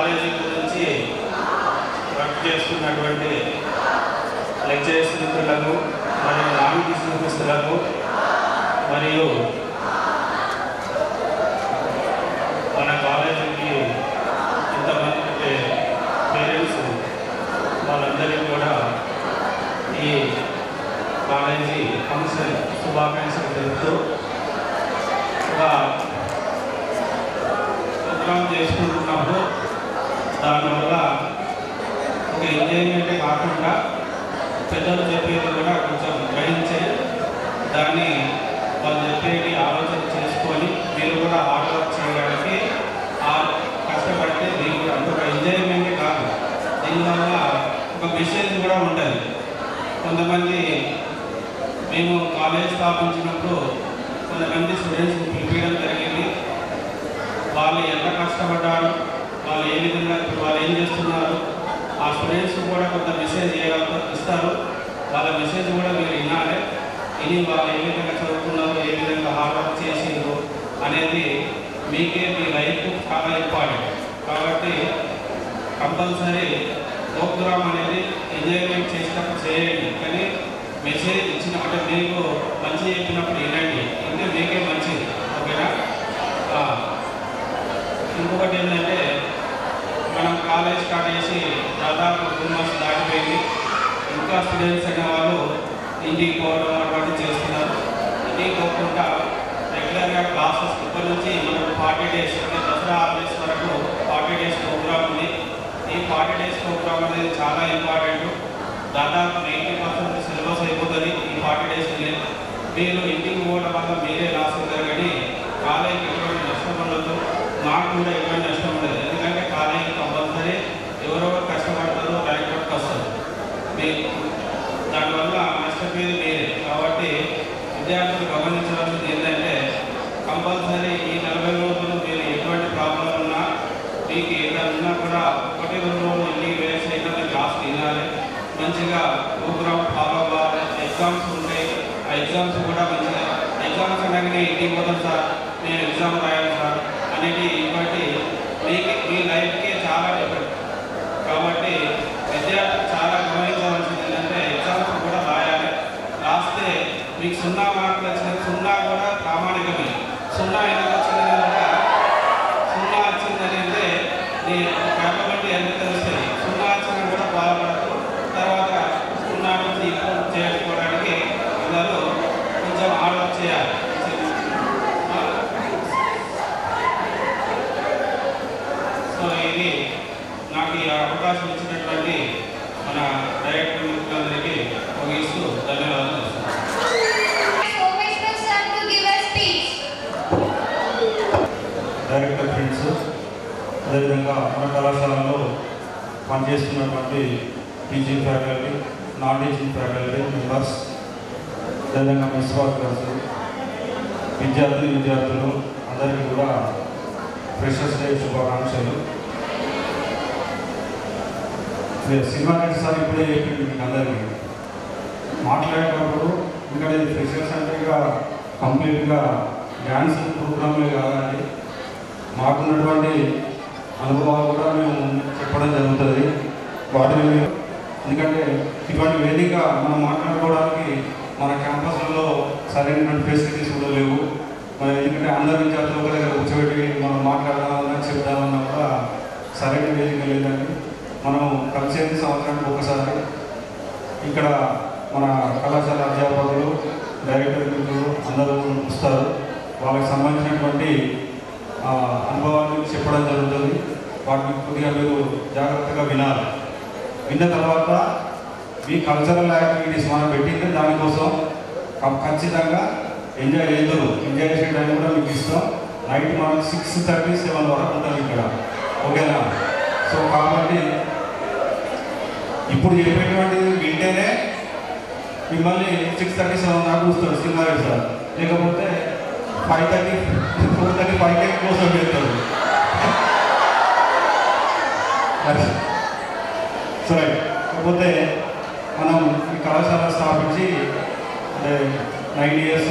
College గురించి work చేస్తున్నటువంటి lecturers మిత్రులకు మరియు నాన్ టీచింగ్ మిత్రులకు మరియు మన కాలేజీకి ఇంతమంది పేరెంట్స్ వాళ్ళందరికీ కూడా ఈ కాలేజీ ఫంక్షన్ శుభాకాంక్షలు తెలుపుతూ ఒక ప్రోగ్రామ్ చేసుకుంటున్నప్పుడు దానివల్ల ఒక ఎంజాయ్మెంట్ కాకుండా పెద్దలు చెప్పేది కూడా కొంచెం గ్రహించి దాన్ని వాళ్ళు చెప్పేది ఆలోచన చేసుకొని మీరు కూడా హార్డ్ వర్క్ చేయడానికి కష్టపడితే దీనికి కూడా ఒక ఎంజాయ్మెంట్ కాదు, దీనివల్ల ఒక మెసేజ్ కూడా ఉంటుంది. కొంతమంది మేము కాలేజ్ స్థాపించినప్పుడు కొంతమంది స్టూడెంట్స్ని పిలిపించడం జరిగింది. వాళ్ళు ఎంత కష్టపడ్డారు, వాళ్ళు ఏ విధంగా వాళ్ళు ఏం చేస్తున్నారు, ఆ స్టూడెంట్స్ కూడా కొంత మెసేజ్ ఇస్తారు. వాళ్ళ మెసేజ్ కూడా మీరు వినాలి. ఇని వాళ్ళు ఏ విధంగా చదువుతున్నారు, ఏ విధంగా హార్డ్ వర్క్ చేసిండ్రు అనేది మీకే మీ లైఫ్ చాలా ఇంపార్టెంట్. కాబట్టి కంపల్సరీ ప్రోగ్రామ్ అనేది ఎంజాయ్మెంట్ చేసినప్పుడు చేయండి, కానీ మెసేజ్ ఇచ్చినప్పుడు మీకు మంచి చెప్పినప్పుడు వినండి, అంటే మీకే మంచిది. ఓకేనా? ఇంకొకటి ఏంటంటే మనం కాలేజ్ స్టార్ట్ చేసి దాదాపు 2 months దాటిపోయింది. ఇంకా స్టూడెంట్స్ అనే వాళ్ళు ఇంటికి పోవడం అటువంటి చేస్తున్నారు. ఇంటికి పోకుండా రెగ్యులర్గా క్లాసెస్ ఇప్పటి నుంచి మనం 40 days అంటే దసరా హాలిడేస్ వరకు 40 days ప్రోగ్రామ్ ఉంది. ఈ 40 days ప్రోగ్రామ్ అనేది చాలా ఇంపార్టెంట్. దాదాపు 90% సిలబస్ అయిపోతుంది ఈ 40 days. మీరు ఇంటికి పోవడం వల్ల మీరే లాస్ అవుతారు, కానీ కాలేజీకి ఎటువంటి నష్టం ఉండదు, నాకు కూడా ఎటువంటి నష్టం ఉండదు. ఎందుకంటే కాలేజీ కంపల్సరీ ఎవరెవరు కష్టపడతారో ర్యాంక్ వరకు వస్తారు. దానివల్ల నష్టపోయేది మీరే. కాబట్టి విద్యార్థులు గమనించవలసింది ఏంటంటే కంపల్సరీ ఈ 40 రోజులు మీరు ఎటువంటి ప్రాబ్లం ఉన్నా, మీకు ఏదైనా ఉన్నా కూడా 1-2 రోజులు ఇంటికి వేసి అయితే క్లాస్ వినాలి, మంచిగా ప్రోగ్రామ్ ఫాలో అవ్వాలి. ఎగ్జామ్స్ ఉంటాయి, ఆ ఎగ్జామ్స్ కూడా మంచిగా ఎగ్జామ్స్ అనగానే ఇంటికి పోతాం సార్, నేను ఎగ్జామ్ రాయాలి సార్ అనేది ఇటువంటి మీ లైఫ్కి చాలా డిఫరెంట్. కాబట్టి విద్యార్థులు చాలా గమనించవలసింది ఏంటంటే ఎగ్జామ్స్ కూడా రాయాలి. రాస్తే మీకు 0 మార్కులు వచ్చిన 0 కూడా ప్రామాణికమే. 0 ఎందుకు వచ్చిందని 0 వచ్చిందని అంటే నీ క్యాపబిలిటీ ఎంత తెలుస్తుంది. 0 వచ్చినా కూడా బాధపడదు. తర్వాత 0 నుంచి ఇంప్రూవ్ చేసుకోవడానికి అందరూ కొంచెం హార్డ్ వర్క్ చేయాలి. సో ఇది నాకు ఈ అవకాశం ఇచ్చినటువంటి మన డైరెక్టర్ మిత్రులందరికీ ముగిస్తూ ధన్యవాదాలు. డైరెక్టర్ ఫ్రెండ్స్, అదేవిధంగా మన కళాశాలలో పనిచేస్తున్నటువంటి teaching faculty, non teaching faculty members, అదేవిధంగా మిస్ వర్కర్స్, విద్యార్థులు అందరికీ కూడా ఫ్రెషర్స్ డే శుభాకాంక్షలు. సినిమా సార్ ఇప్పుడే చెప్పింది మీకు అందరికీ మాట్లాడేటప్పుడు. ఎందుకంటే ఇది ఫ్రెషర్స్ అంటే ఇక కంప్లీట్గా డ్యాన్స్ ప్రోగ్రాంలే కాదండి, మాకున్నటువంటి అనుభవాలు కూడా మేము చెప్పడం జరుగుతుంది వాటిని. ఎందుకంటే ఇటువంటి వేదిక మనం మాట్లాడుకోవడానికి మన క్యాంపస్లలో సరైన ఫెసిలిటీస్ కూడా లేవు. ఎందుకంటే అందరి విద్యార్థులు ఒక దగ్గర కూర్చోబెట్టి మనం మాట్లాడదామన్నా చెప్దామన్నా కూడా సరైన వేదిక లేదండి. మనం కలిసేది సంవత్సరానికి ఒకసారి ఇక్కడ మన కళాశాల అధ్యాపకులు, డైరెక్టర్ మిత్రులు అందరూ వస్తారు. వాళ్ళకి సంబంధించినటువంటి అనుభవాన్ని చెప్పడం జరుగుతుంది. వాటిని కొద్దిగా మీరు జాగ్రత్తగా వినాలి. విన్న తర్వాత మీ కల్చరల్ యాక్టివిటీస్ మనం పెట్టింది దానికోసం ఖచ్చితంగా ఎంజాయ్ చేద్దరు. ఎంజాయ్ చేసే టైం కూడా మీకు ఇస్తాం. నైట్ మనకు 6:30-7 వరకు ఉంటుంది ఇక్కడ. ఓకేనా? సో కాబట్టి ఇప్పుడు చెప్పేటువంటిది వింటేనే మిమ్మల్ని 6:30-7 దాకా చూస్తాడు సింగారెడ్డి సార్. లేకపోతే 5:30-4:30-5 కోసం చేస్తాడు. సరే, కాకపోతే మనం ఈ కళాశాల స్థాపించి అంటే 9 years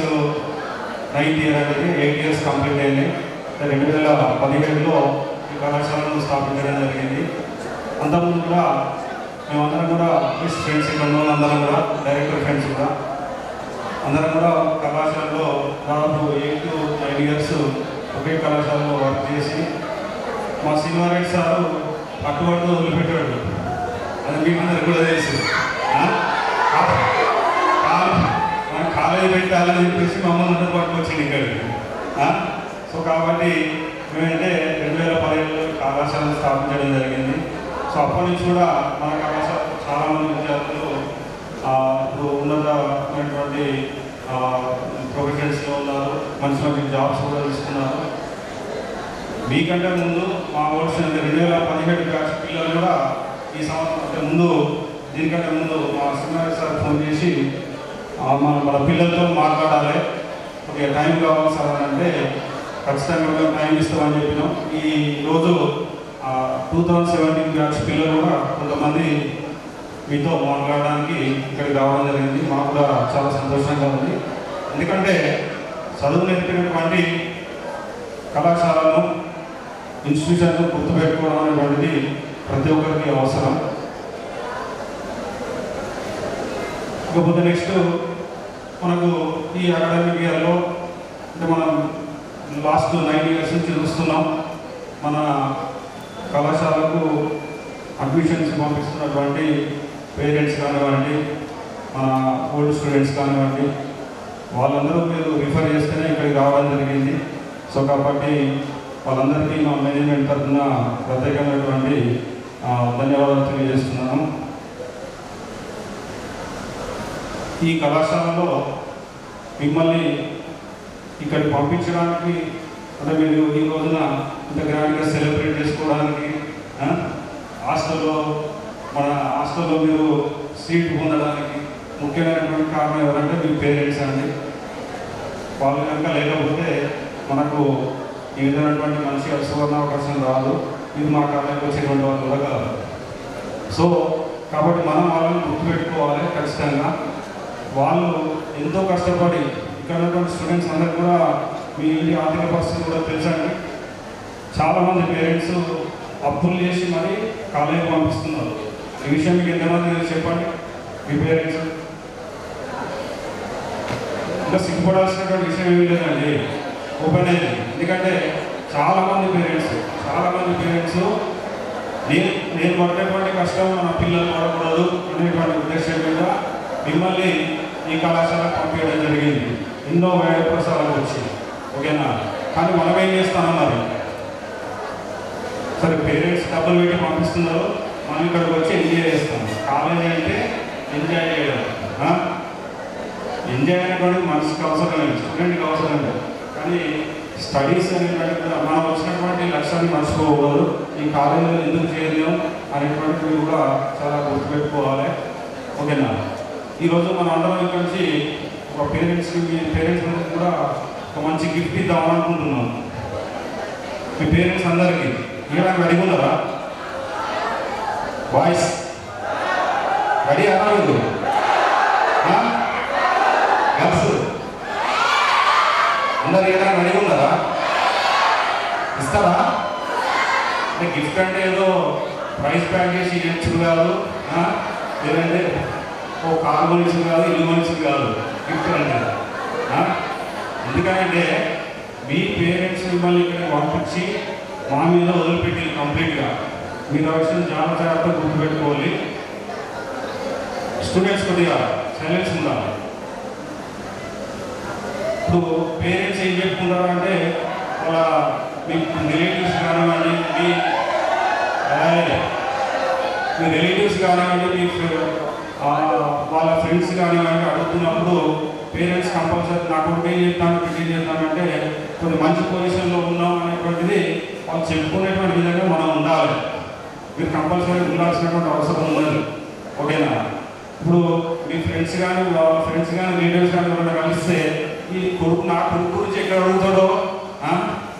9th year అనేది 8 years కంప్లీట్ అయింది. 2017లో ఈ ఈ కళాశాలను స్థాపించడం జరిగింది. అంతకుముందు కూడా మేమందరం కూడా ఆఫీస్ ఫ్రెండ్స్ ఇక్కడ ఉన్న అందరం కూడా డైరెక్టర్ ఫ్రెండ్స్ కూడా అందరం కూడా కళాశాలలో దాదాపు 8 to 9 years ఒకే కళాశాలలో వర్క్ చేసి మా శ్రీనివారెడ్డి సారు అటువంటి వదిలిపెట్టాడు. అది మీకు అందరికి కూడా తెలుసు. మనం కాలేజీ పెట్టాలని చెప్పేసి మమ్మల్ని అందరూ పట్టుకొచ్చింది ఇక్కడికి. సో కాబట్టి మేమైతే 2017లో కళాశాలను స్థాపించడం జరిగింది. సో అప్పటి నుంచి కూడా మన కళాశాల చాలామంది విద్యార్థులు ఇప్పుడు ఉన్నతమైనటువంటి ప్రొఫెషన్స్లో ఉన్నారు, మంచి మంచి జాబ్స్ కూడా తీసుకున్నారు. మీకంటే ముందు మా వర్షం 2017 బ్యాచ్ పిల్లలు కూడా ఈ సంవత్సరం ముందు దీనికంటే ముందు మా శ్రీనివారెడ్డి సార్ ఫోన్ చేసి మన పిల్లలతో మాట్లాడాలి, ఒక టైం కావాలి సార్ అని అంటే ఖచ్చితంగా మేము టైం ఇస్తామని చెప్పినాం. ఈ రోజు 2017 బ్యాచ్ పిల్లలు కూడా కొంతమంది మీతో మాట్లాడడానికి ఇక్కడికి రావడం జరిగింది. మాకు కూడా చాలా సంతోషంగా ఉంది. ఎందుకంటే చదువు నేర్పినటువంటి కళాశాలను ఇన్స్టిట్యూషన్ను గుర్తుపెట్టుకోవడం అనేటువంటిది ప్రతి ఒక్కరికి అవసరం. ఇకపోతే నెక్స్ట్ మనకు ఈ అకాడమిక్ ఇయర్లో అంటే మనం లాస్ట్ 9 years నుంచి చూస్తున్నాం. మన కళాశాలకు అడ్మిషన్స్ పంపిస్తున్నటువంటి పేరెంట్స్ కానివ్వండి, మన ఓల్డ్ స్టూడెంట్స్ కానివ్వండి, వాళ్ళందరూ మీరు రిఫర్ చేస్తేనే ఇక్కడికి రావడం జరిగింది. సో కాబట్టి వాళ్ళందరికీ మా మేనేజ్మెంట్ తరఫున ప్రత్యేకమైనటువంటి ధన్యవాదాలు తెలియజేస్తున్నాను. ఈ కళాశాలలో మిమ్మల్ని ఇక్కడికి పంపించడానికి అంటే మీరు ఈ రోజున ఇంత గ్రాండ్గా సెలబ్రేట్ చేసుకోవడానికి మన హాస్టల్లో మీరు సీట్ పొందడానికి ముఖ్యమైనటువంటి కారణం ఎవరంటే మీ పేరెంట్స్ అండి. వాళ్ళు కనుక లేకపోతే మనకు ఈ విధమైనటువంటి మంచి సువర్ణావకాశం రాదు. ఇది మా కాలేజీకి వచ్చేటువంటి వాళ్ళు కూడా కాదు. సో కాబట్టి మనం వాళ్ళని గుర్తుపెట్టుకోవాలి. ఖచ్చితంగా వాళ్ళు ఎంతో కష్టపడి ఇక్కడ ఉన్నటువంటి స్టూడెంట్స్ అందరికీ కూడా మీ ఇంటి ఆర్థిక పరిస్థితి కూడా తెలుసండి. చాలామంది పేరెంట్స్ అప్పులు చేసి మరి కాలేజీకి పంపిస్తున్నారు. ఈ విషయం మీకు ఎంతమంది చెప్పండి మీ పేరెంట్స్? ఇంకా సిగ్గుపడాల్సినటువంటి విషయం ఏమీ లేదండి, ఓపెన్ అయింది. ఎందుకంటే చాలామంది పేరెంట్స్ నేను పడేటువంటి కష్టం మన పిల్లలు పడకూడదు అనేటువంటి ఉద్దేశం మీద మిమ్మల్ని ఈ కళాశాలకు పంపించడం జరిగింది. ఎన్నో వేద ప్రసారాలు వచ్చి ఓకేనా. కానీ మనం ఏం చేస్తామన్నారు, సరే పేరెంట్స్ డబ్బులు పెట్టి పంపిస్తున్నారు, మనం ఇక్కడికి వచ్చి ఎంజాయ్ చేస్తాం. కాలేజీ అంటే ఎంజాయ్ చేయడం, ఎంజాయ్ అనేటువంటి మనసుకి అవసరం లేదు, స్టూడెంట్కి అవసరం లేదు. కానీ స్టడీస్ అనేటువంటి మనం వచ్చినటువంటి లక్ష్యాన్ని మర్చిపోకూడదు. ఈ కాలేజీలో ఎందుకు చేయలేము అనేటువంటివి కూడా చాలా గుర్తుపెట్టుకోవాలి, ఓకేనా. ఈరోజు మనం అందరం ఇక్కడ నుంచి ఒక పేరెంట్స్కి మీ పేరెంట్స్ అందరికీ కూడా ఒక మంచి గిఫ్ట్ ఇద్దామని అనుకుంటున్నాం. మీ పేరెంట్స్ అందరికీ ఇవ్వడానికి రెడీ ఉన్నారా? బాయ్స్ రెడీ అన్నా? మీరు గర్ల్స్ అందరు ఇవ్వడానికి రెడీ ఉన్నారా? ఇస్తారా? అంటే గిఫ్ట్ అంటే ఏదో ప్రైజ్ ప్యాక్ చేసి ఇవ్వచ్చు కాదు, లేదంటే ఓ కారు మనిషి కాదు, ఇల్లు మనిషి కాదు గిఫ్ట్ అంటే. ఎందుకంటే మీ పేరెంట్స్ మిమ్మల్ని ఇక్కడ పంపించి మా మీద వదిలిపెట్టి కంప్లీట్గా మీరు ఆ విషయం చాలా జాగ్రత్తగా గుర్తుపెట్టుకోవాలి. స్టూడెంట్స్ కొద్దిగా సైలెన్స్ ఉండాలి. ఇప్పుడు పేరెంట్స్ ఏం చెప్పుకుంటారంటే వాళ్ళ మీ రిలేటివ్స్ కానివ్వండి, మీ రిలేటివ్స్ కానివ్వండి, మీ వాళ్ళ ఫ్రెండ్స్ కానివ్వండి అడుగుతున్నప్పుడు పేరెంట్స్ కంపల్సరీ నా కొడుకు ఏం చెప్తాను, బిడ్డ ఏం చెప్తానంటే కొన్ని మంచి పొజిషన్లో ఉన్నాం అనేటువంటిది వాళ్ళు చెప్పుకునేటువంటి విధంగా మనం ఉండాలి. మీరు కంపల్సరీ ఉండాల్సినటువంటి అవసరం ఉన్నది, ఓకేనా. ఇప్పుడు మీ ఫ్రెండ్స్ కానీ వాళ్ళ ఫ్రెండ్స్ కానీ రిలేటివ్స్ కానీ ఎవరైనా కలిస్తే ఈ నా కొడుకు గురించి ఎక్కడ అడుగుతాడో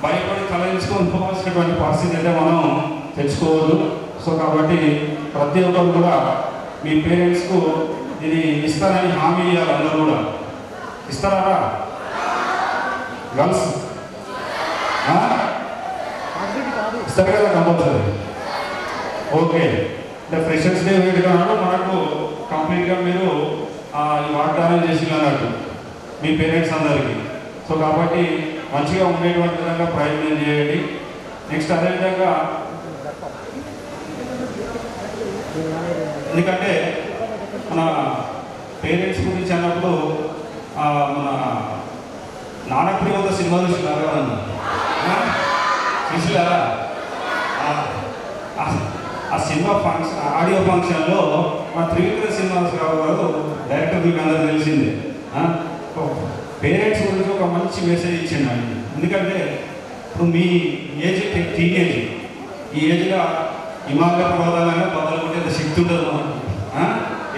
భయపడి తలెంచుకొని పోవాల్సినటువంటి పరిస్థితి అయితే మనం తెచ్చుకోవద్దు. సో కాబట్టి ప్రతి ఒక్కరు కూడా మీ పేరెంట్స్కు ఇది ఇస్తారని హామీ ఇవ్వాలి. అందరూ కూడా ఇస్తారా? గర్ల్స్ ఇస్తారు కదా కంపల్సరీ. ఓకే, అంటే ఫ్రెషర్స్ డే వేడుక మనకు కంప్లీట్గా మీరు వాగ్దానం చేసి అన్నట్టు మీ పేరెంట్స్ అందరికీ. సో కాబట్టి మంచిగా ఉండేటువంటి విధంగా ప్రయత్నం చేయండి. నెక్స్ట్ అదేవిధంగా ఎందుకంటే మన పేరెంట్స్ గురించి అన్నప్పుడు మన నానప్రియ సినిమా చూసినారు కదన్నా, చూసినారా? ఆ సినిమా ఫంక్షన్ ఆడియో ఫంక్షన్లో మా త్రివిక్రమ శ్రీనివాసరావు గారు డైరెక్టర్ మీకు అందరూ తెలిసిందే పేరెంట్స్ గురించి ఒక మంచి మెసేజ్ ఇచ్చిందండి. ఎందుకంటే ఇప్పుడు మీ ఏజ్ టీనేజ్, ఈ ఏజ్లో హిమాలయ పర్వతాలైనా బదులు కొట్టేంత శక్తి ఉండదు మనకు,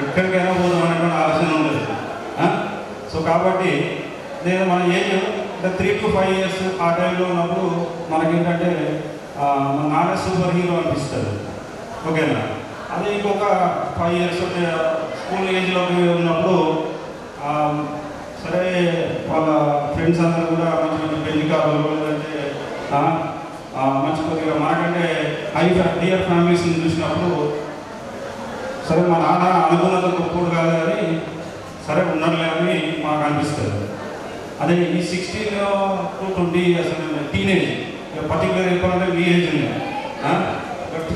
ఎక్కడికైనా పోదాం అనేటువంటి ఆలోచన ఉండదు. సో కాబట్టి నేను మన ఏజ్ 3 to 5 years ఆ టైంలో ఉన్నప్పుడు మనకేంటంటే మన నాన్న సూపర్ హీరో అనిపిస్తుంది. ఓకేనా? అదే ఇంకొక 5 years స్కూల్ ఏజ్లో ఉన్నప్పుడు సరే వాళ్ళ ఫ్రెండ్స్ అందరూ కూడా మంచి మంచి పెళ్లి కావాలి, లేదంటే మంచి కొద్దిగా మనకంటే డియర్ ఫ్యామిలీస్ని చూసినప్పుడు సరే మా నాన్న అనుకున్నంత గొప్పడు కాదు కానీ సరే ఉండలే అని మాకు అనిపిస్తుంది. అదే ఈ 16 to 20 years టీనేజ్, పర్టికులర్ చెప్పాలంటే మీ ఏజ్ ఉంది.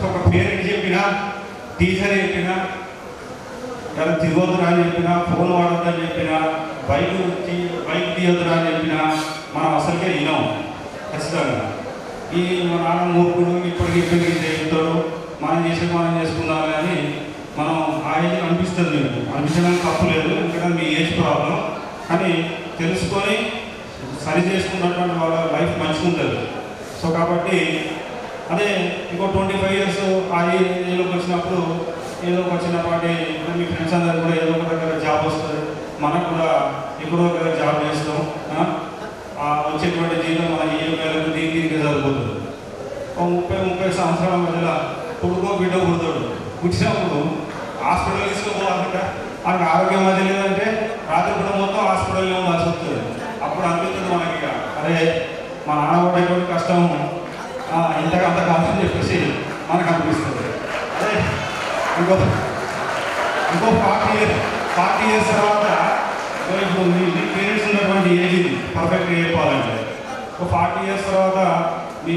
ఒక పేరెంట్ చెప్పినా, టీచర్ చెప్పినా, ఇలా తిరగొద్దురా అని చెప్పినా, ఫోన్ వాడొద్దని చెప్పినా, బైక్ తీయొద్దురా అని చెప్పినా మనం అసలుకే వినాం ఖచ్చితంగా. ఈ మా నాన్న మూర్ఖుడు ఇప్పటికి చెప్తాడు, మనం చేసుకుందాం కానీ మనం ఆ ఏజ్ అనిపిస్తుంది. మీకు అనిపించడానికి తప్పు లేదు, ఎందుకంటే మీ ఏజ్ ప్రాబ్లం. కానీ తెలుసుకొని సరి చేసుకున్నటువంటి వాళ్ళ లైఫ్ మంచిగా ఉంటుంది. సో కాబట్టి అదే ఇంకో 25 years ఆ ఏజ్లోకి వచ్చినప్పుడు ఏదో ఒక చిన్నపాటి మీ ఫ్రెండ్స్ అందరూ కూడా ఏదో ఒక దగ్గర జాబ్ వస్తుంది, మనకు కూడా ఎక్కడో దగ్గర జాబ్ చేస్తాం. వచ్చేటువంటి జీవితం మన ఈఎంఐలకు దీనికి సరిపోతుంది. 30 సంవత్సరాల మధ్యలో కొడుకో బిడ్డ పుడతాడు, పుట్టినప్పుడు హాస్పిటల్ తీసుకోవాలంట, మనకు ఆరోగ్యం మధ్య లేదంటే రాత్రి పూట మొత్తం హాస్పిటల్లో ఉండాల్సి వస్తుంది. అప్పుడు అనిపిస్తుంది మనకి, అరే మా నాన్న పడేటువంటి కష్టం ఇంతగా అంత కాదని చెప్పేసి మనకు అనిపిస్తుంది. అదే ఇంకో 40 years తర్వాత ఇప్పుడు మీ పేరెంట్స్ ఉన్నటువంటి ఏజ్ ఇది పర్ఫెక్ట్గా చెప్పాలంటే ఒక 40 years తర్వాత మీ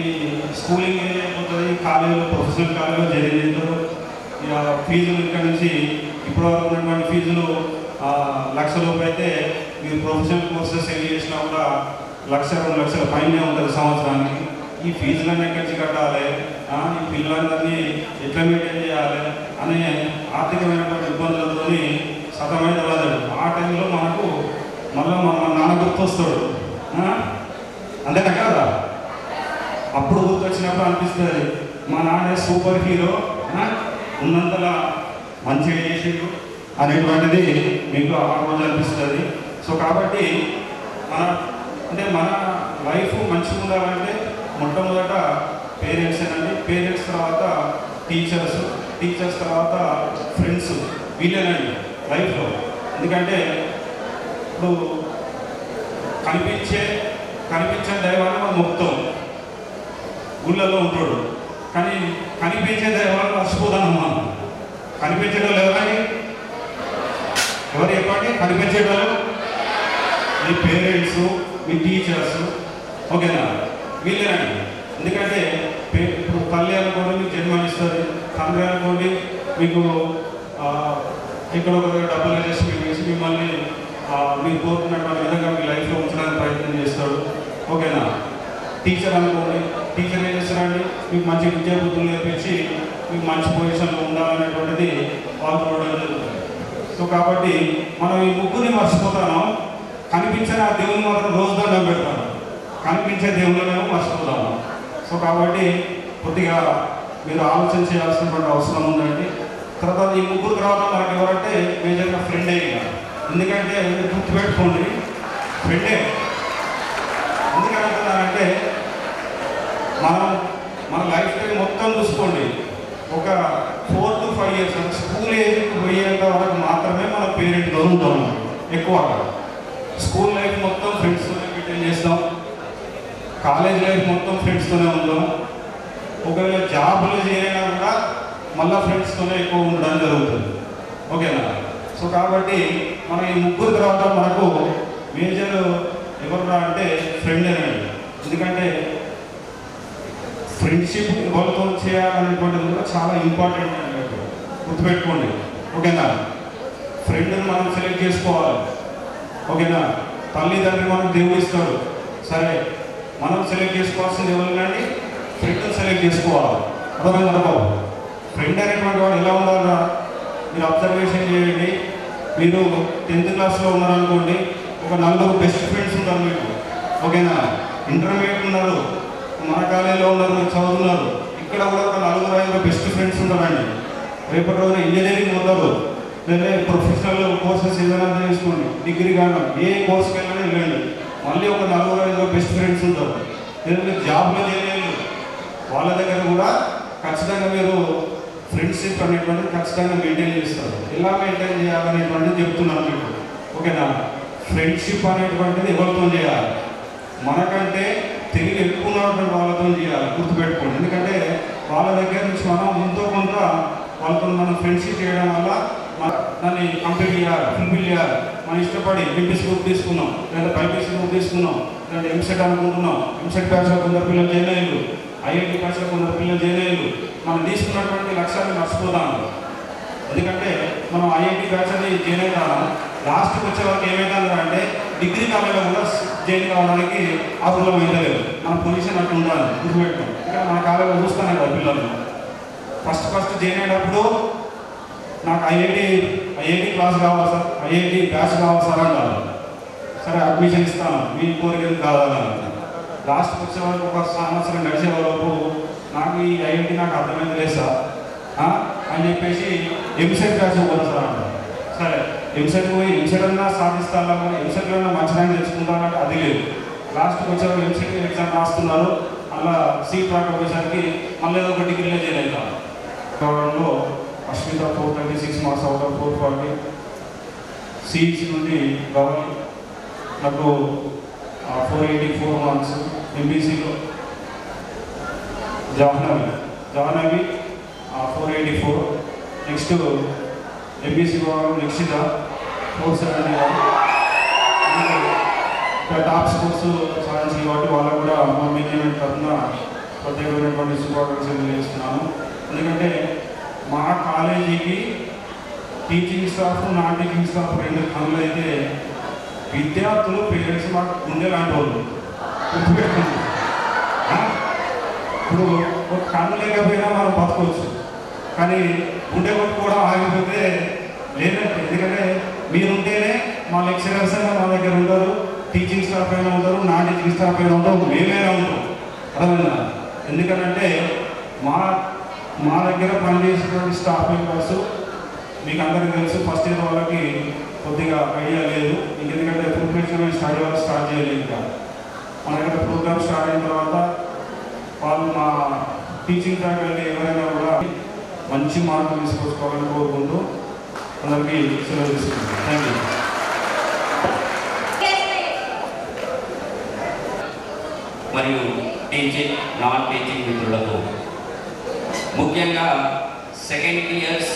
స్కూలింగ్ ఏజ్ అయిపోతుంది, కాలేజీలో ప్రొఫెషనల్ కాలేజీలో జరిగేందుకు ఇక ఫీజులు ఇక్కడ నుంచి ఇప్పుడు ఉన్నటువంటి ఫీజులు 1 లక్ష రూపాయలు అయితే మీరు ప్రొఫెషనల్ కోర్సెస్ ఏం చేసినా కూడా 1 లక్ష 2 లక్షల పైనే ఉంటుంది సంవత్సరానికి. ఈ ఫీజులన్నీ ఎక్కడి నుంచి కట్టాలి, ఈ పిల్లలందరినీ ఎట్లా మెయింటైన్ చేయాలి అనే ఆర్థికమైనటువంటి ఇబ్బందులతో సతమైన వెళ్ళదు. ఆ టైంలో మనకు మళ్ళీ మన నాన్న గుర్తొస్తాడు, అంతేనా కదా? అప్పుడు గుర్తొచ్చినప్పుడు అనిపిస్తుంది మా నాన్న సూపర్ హీరో, ఉన్నంతలా మంచిగా చేసేడు అనేటువంటిది మీకు ఆ రోజు అనిపిస్తుంది. సో కాబట్టి మన లైఫ్ మంచిగా ఉండాలంటే మొట్టమొదట పేరెంట్స్ ఏనండి, పేరెంట్స్ తర్వాత టీచర్స్ తర్వాత ఫ్రెండ్స్, వీళ్ళేనండి లైఫ్లో. ఎందుకంటే ఇప్పుడు కనిపించే దైవాన్ని మనం మొత్తం ఊళ్ళల్లో ఉంటాడు, కానీ కనిపించే దైవాన్ని మర్చిపోదాం. మనం కనిపించేటోళ్ళు ఎవరండి? ఎవరు చెప్పండి? కనిపించేటోళ్ళు మీ పేరెంట్స్, మీ టీచర్స్, ఓకేనా? వీళ్ళేనండి. ఎందుకంటే ఇప్పుడు తల్లి అనుకోండి మీకు జన్మనిస్తుంది, తండ్రి అనుకోండి మీకు ఎక్కడో ఒక డబ్బులు వేసి మిమ్మల్ని మీరు కోరుకున్నటువంటి విధంగా మీ లైఫ్లో ఉంచడానికి ప్రయత్నం చేస్తాడు, ఓకేనా? టీచర్ అనుకోండి, టీచర్ ఏం చేస్తారండి మీకు మంచి విద్యా బుద్ధులు నేర్పించి మీకు మంచి పొజిషన్లో ఉండాలనేటువంటిది వాళ్ళు చూడడం జరుగుతుంది. సో కాబట్టి మనం ఈ ముగ్గురిని మర్చిపోతాను, కనిపించని ఆ దేవుని మాత్రం రోజు దండం పెడతాను, కనిపించే దేవుళ్ళనేమో మర్చిపోతాము. సో కాబట్టి కొద్దిగా మీరు ఆలోచన చేయాల్సినటువంటి అవసరం ఉందండి. తర్వాత ఈ ముగ్గురు తర్వాత మనకి ఎవరంటే మేజర్గా ఫ్రెండే. ఎందుకంటే గుర్తుపెట్టుకోండి, ఫ్రెండే. ఎందుకంటున్నానంటే మన లైఫ్ టైం మొత్తం చూసుకోండి, ఒక 4 to 5 years స్కూల్ ఏజ్కి పోయేంత వరకు మాత్రమే మన పేరెంట్తో ఉంటాము ఎక్కువగా. స్కూల్ లైఫ్ మొత్తం ఫ్రెండ్స్తోనే మెయింటైన్ చేస్తాం, కాలేజ్ లైఫ్ మొత్తం ఫ్రెండ్స్తోనే ఉంటాం, ఒకవేళ జాబులు చేయైనా కూడా మళ్ళీ ఫ్రెండ్స్తోనే ఎక్కువ ఉండడం జరుగుతుంది. ఓకేనా? సో కాబట్టి మనం ఈ ముగ్గురు తర్వాత మనకు మేజర్ ఎవరురా అంటే ఫ్రెండేనండి. ఎందుకంటే ఫ్రెండ్షిప్ ఎవరితో చేయాలనేటువంటిది కూడా చాలా ఇంపార్టెంట్ అండి, గుర్తుపెట్టుకోండి. ఓకేనా? ఫ్రెండ్ని మనం సెలెక్ట్ చేసుకోవాలి. ఓకేనా? తల్లిదండ్రులు మనకు దేవుడు ఇస్తాడు, సరే మనం సెలెక్ట్ చేసుకోవాల్సింది ఎవరినండి? ఫ్రెండ్ని సెలెక్ట్ చేసుకోవాలి. అర్థమైంది బాబు? ఫ్రెండ్ అనేటువంటి వాడు ఎలా ఉండాలన్నా మీరు అబ్జర్వేషన్ చేయండి. మీరు 10th క్లాస్లో ఉన్నారనుకోండి, ఒక 4 బెస్ట్ ఫ్రెండ్స్ ఉంటారు మీకు. ఓకేనా? ఇంటర్మీడియట్ ఉన్నారు, మన కాలేజీలో ఉన్నారు, మీరు చదువుతున్నారు, ఇక్కడ కూడా ఒక 4-5 బెస్ట్ ఫ్రెండ్స్ ఉంటారండి. రేపటి రోజున ఇంజనీరింగ్ ఉంటారు, లేదా ప్రొఫెషనల్ కోర్సెస్ ఏదైనా చేసుకోండి, డిగ్రీ కానీ ఏ కోర్స్కి వెళ్ళినా వెళ్ళండి, మళ్ళీ ఒక 4-5 బెస్ట్ ఫ్రెండ్స్ ఉంటారు. లేదా జాబ్లో చేయలేదు వాళ్ళ దగ్గర కూడా ఖచ్చితంగా మీరు ఫ్రెండ్షిప్ అనేటువంటిది ఖచ్చితంగా మెయింటైన్ చేస్తారు. ఎలా మెయింటైన్ చేయాలనేటువంటిది చెప్తున్నాను మీకు. ఓకేనా? ఫ్రెండ్షిప్ అనేటువంటిది ఎవరితో చేయాలి? మనకంటే తెలివి ఎక్కువ ఉన్నటువంటి వాళ్ళతో చేయాలి, గుర్తుపెట్టుకోండి. ఎందుకంటే వాళ్ళ దగ్గర నుంచి మనం ఎంతో కొంత వాళ్ళతో మనం ఫ్రెండ్షిప్ చేయడం వల్ల దాన్ని కంప్లీట్ చేయాలి, ఫుల్ఫిల్ చేయాలి. మనం ఇష్టపడి ఎంపీసీ గ్రూప్ తీసుకున్నాం, లేదా బైపీసీ గ్రూప్ తీసుకున్నాం, లేదా ఎంసెట్ అనుకుంటున్నాం, ఎంసెట్ బ్యాచ్లో కొందరు పిల్లలు చేయలేదు, ఐఐటి బ్యాచ్లో కొందరు పిల్లలు చేయలేదు. మనం తీసుకున్నటువంటి లక్ష్యాన్ని మర్చిపోతాము. ఎందుకంటే మనం ఐఐటి బ్యాచ్ అని జాయిన్ కావడం లాస్ట్కి వచ్చే వరకు ఏమైందంటే డిగ్రీ కాలేజీలో కూడా జాయిన్ కావడానికి అర్హులం అయితలేదు. మన పొజిషన్ అట్లా ఉండాలి, గుర్తుపెట్టుకోండి. ఇక్కడ మన కాలేజీలో చూస్తానే కదా పిల్లలు ఫస్ట్ జాయిన్ అయినప్పుడు నాకు ఐఐటి క్లాస్ కావాలి సార్, ఐఐటి బ్యాచ్ కావాలి సార్ అంటారు. సరే అడ్మిషన్ ఇస్తాను, మీ కోరికలు కావాలని. లాస్ట్కి వచ్చే వరకు ఒక సంవత్సరం గడిచే వరకు నాకు ఈ ఐఐటి నాకు అర్థమైంది లేదు సార్ అని చెప్పేసి ఎంసెట్ బ్యాచ్ పోదు సార్ అంటారు. సరే ఎంసెట్ పోయి ఎంసెట్ అన్నా సాధిస్తాను, ఎంసెట్లో మంచి ర్యాంక్ తెచ్చుకుంటానంటే అది లేదు. లాస్ట్కి వచ్చేవారు ఎంసెట్ ఎగ్జామ్ రాస్తున్నారు, అలా సీట్ రాకపోయేసరికి మళ్ళీ ఏదో ఒక డిగ్రీలో జాయిన్ అవుతాను. కావడంలో Ashwitha 436 marks out of 440, CEC నుండి గవర్నర్ నాకు 484 మార్క్స్, ఎంబీసీలో Jahnavi 484, next MBC Nikshitha 471. Top scores సాధించింది కాబట్టి వాళ్ళకు కూడా మా మేనేజ్మెంట్ తరఫున ప్రత్యేకమైనటువంటి శుభాకాంక్షలు తెలియజేస్తున్నాను. ఎందుకంటే మా కాలేజీకి teaching staff, non teaching staff 2 కనులు అయితే విద్యార్థులు పేరెంట్స్ మాకు గుండె లాంటి వాళ్ళు, గుర్తుపెట్టుకుంటారు. ఇప్పుడు ఒక కన్ను లేకపోయినా మనం బతకవచ్చు, కానీ గుండె కొట్టుకోవడం ఆగిపోతే లేదంటే. ఎందుకంటే మీరుంటేనే మా లెక్చరర్స్ అయినా మా దగ్గర ఉంటారు, టీచింగ్ స్టాఫ్ అయినా ఉంటారు, నాన్ టీచింగ్ స్టాఫ్ అయినా ఉంటారు, మేమైనా ఉంటాం. అర్థమైందా? ఎందుకంటే మా దగ్గర పనిచేసేటువంటి స్టాఫ్ మెంబర్స్ మీకు అందరికీ తెలుసు. ఫస్ట్ ఇయర్ వాళ్ళకి కొద్దిగా ఐడియా లేదు, ఎందుకంటే ప్రిపరేషన్ స్టడీ వాళ్ళు స్టార్ట్ చేయలేదు. ఇంకా మన దగ్గర ప్రోగ్రామ్ స్టార్ట్ అయిన తర్వాత వాళ్ళు మా టీచింగ్ ఫ్యాకల్టీ ఎవరైనా కూడా మంచి మార్కులు తీసుకొచ్చుకోవాలని కోరుకుంటూ అందరికీ సెలవు తీసుకుంటాం. Thank you. మరియు టీచింగ్, నాన్ టీచింగ్ మిత్రులకు, ముఖ్యంగా సెకండ్ ఇయర్స్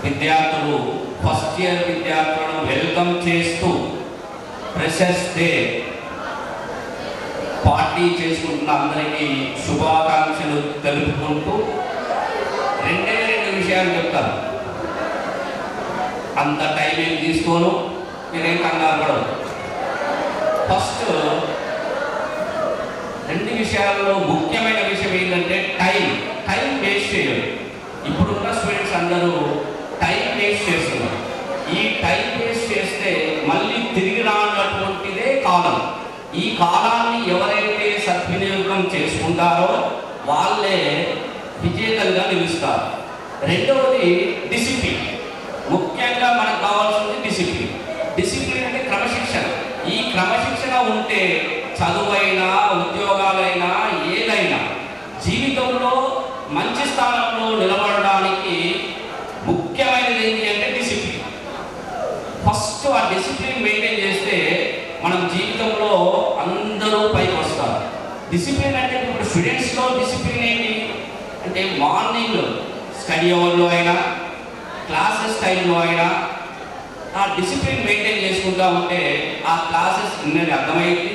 విద్యార్థులు, ఫస్ట్ ఇయర్ విద్యార్థులను వెల్కమ్ చేస్తూ ఫ్రెషర్స్ డే పార్టీ చేసుకుంటున్న అందరికీ శుభాకాంక్షలు తెలుపుకుంటూ 2 విషయాలు చెప్తాను. అంత టైం ఏం తీసుకోను, మీరేం కంగారు పడదు. ఫస్ట్ 2 విషయాల్లో ముఖ్యమైన విషయం ఏంటంటే టైం వేస్ట్ చేయడం. ఇప్పుడున్న స్టూడెంట్స్ అందరూ టైం వేస్ట్ చేస్తున్నారు. ఈ టైం వేస్ట్ చేస్తే మళ్ళీ తిరిగి రానటువంటిదే కాలం. ఈ కాలాన్ని ఎవరైతే సద్వినియోగం చేసుకుంటారో వాళ్ళే విజేతలుగా నిలుస్తారు. రెండవది డిసిప్లిన్. ముఖ్యంగా మనకు కావాల్సింది డిసిప్లిన్. డిసిప్లిన్ అంటే క్రమశిక్షణ. ఈ క్రమశిక్షణ ఉంటే చదువైనా, ఉద్యోగాలైనా, ఏదైనా జీవితంలో మంచి స్థానంలో నిలబడడానికి ముఖ్యమైనది ఏంటి అంటే డిసిప్లిన్. ఫస్ట్ ఆ డిసిప్లిన్ మెయింటైన్ చేస్తే మనం జీవితంలో అందరూ పైకి వస్తారు. డిసిప్లిన్ అంటే ఇప్పుడు స్టూడెంట్స్లో డిసిప్లిన్ ఏంటి అంటే మార్నింగ్ స్టడీ అవర్లో అయినా క్లాసెస్ టైంలో అయినా ఆ డిసిప్లిన్ మెయింటైన్ చేసుకుంటూ ఉంటే ఆ క్లాసెస్ ఇన్నది అర్థమైంది.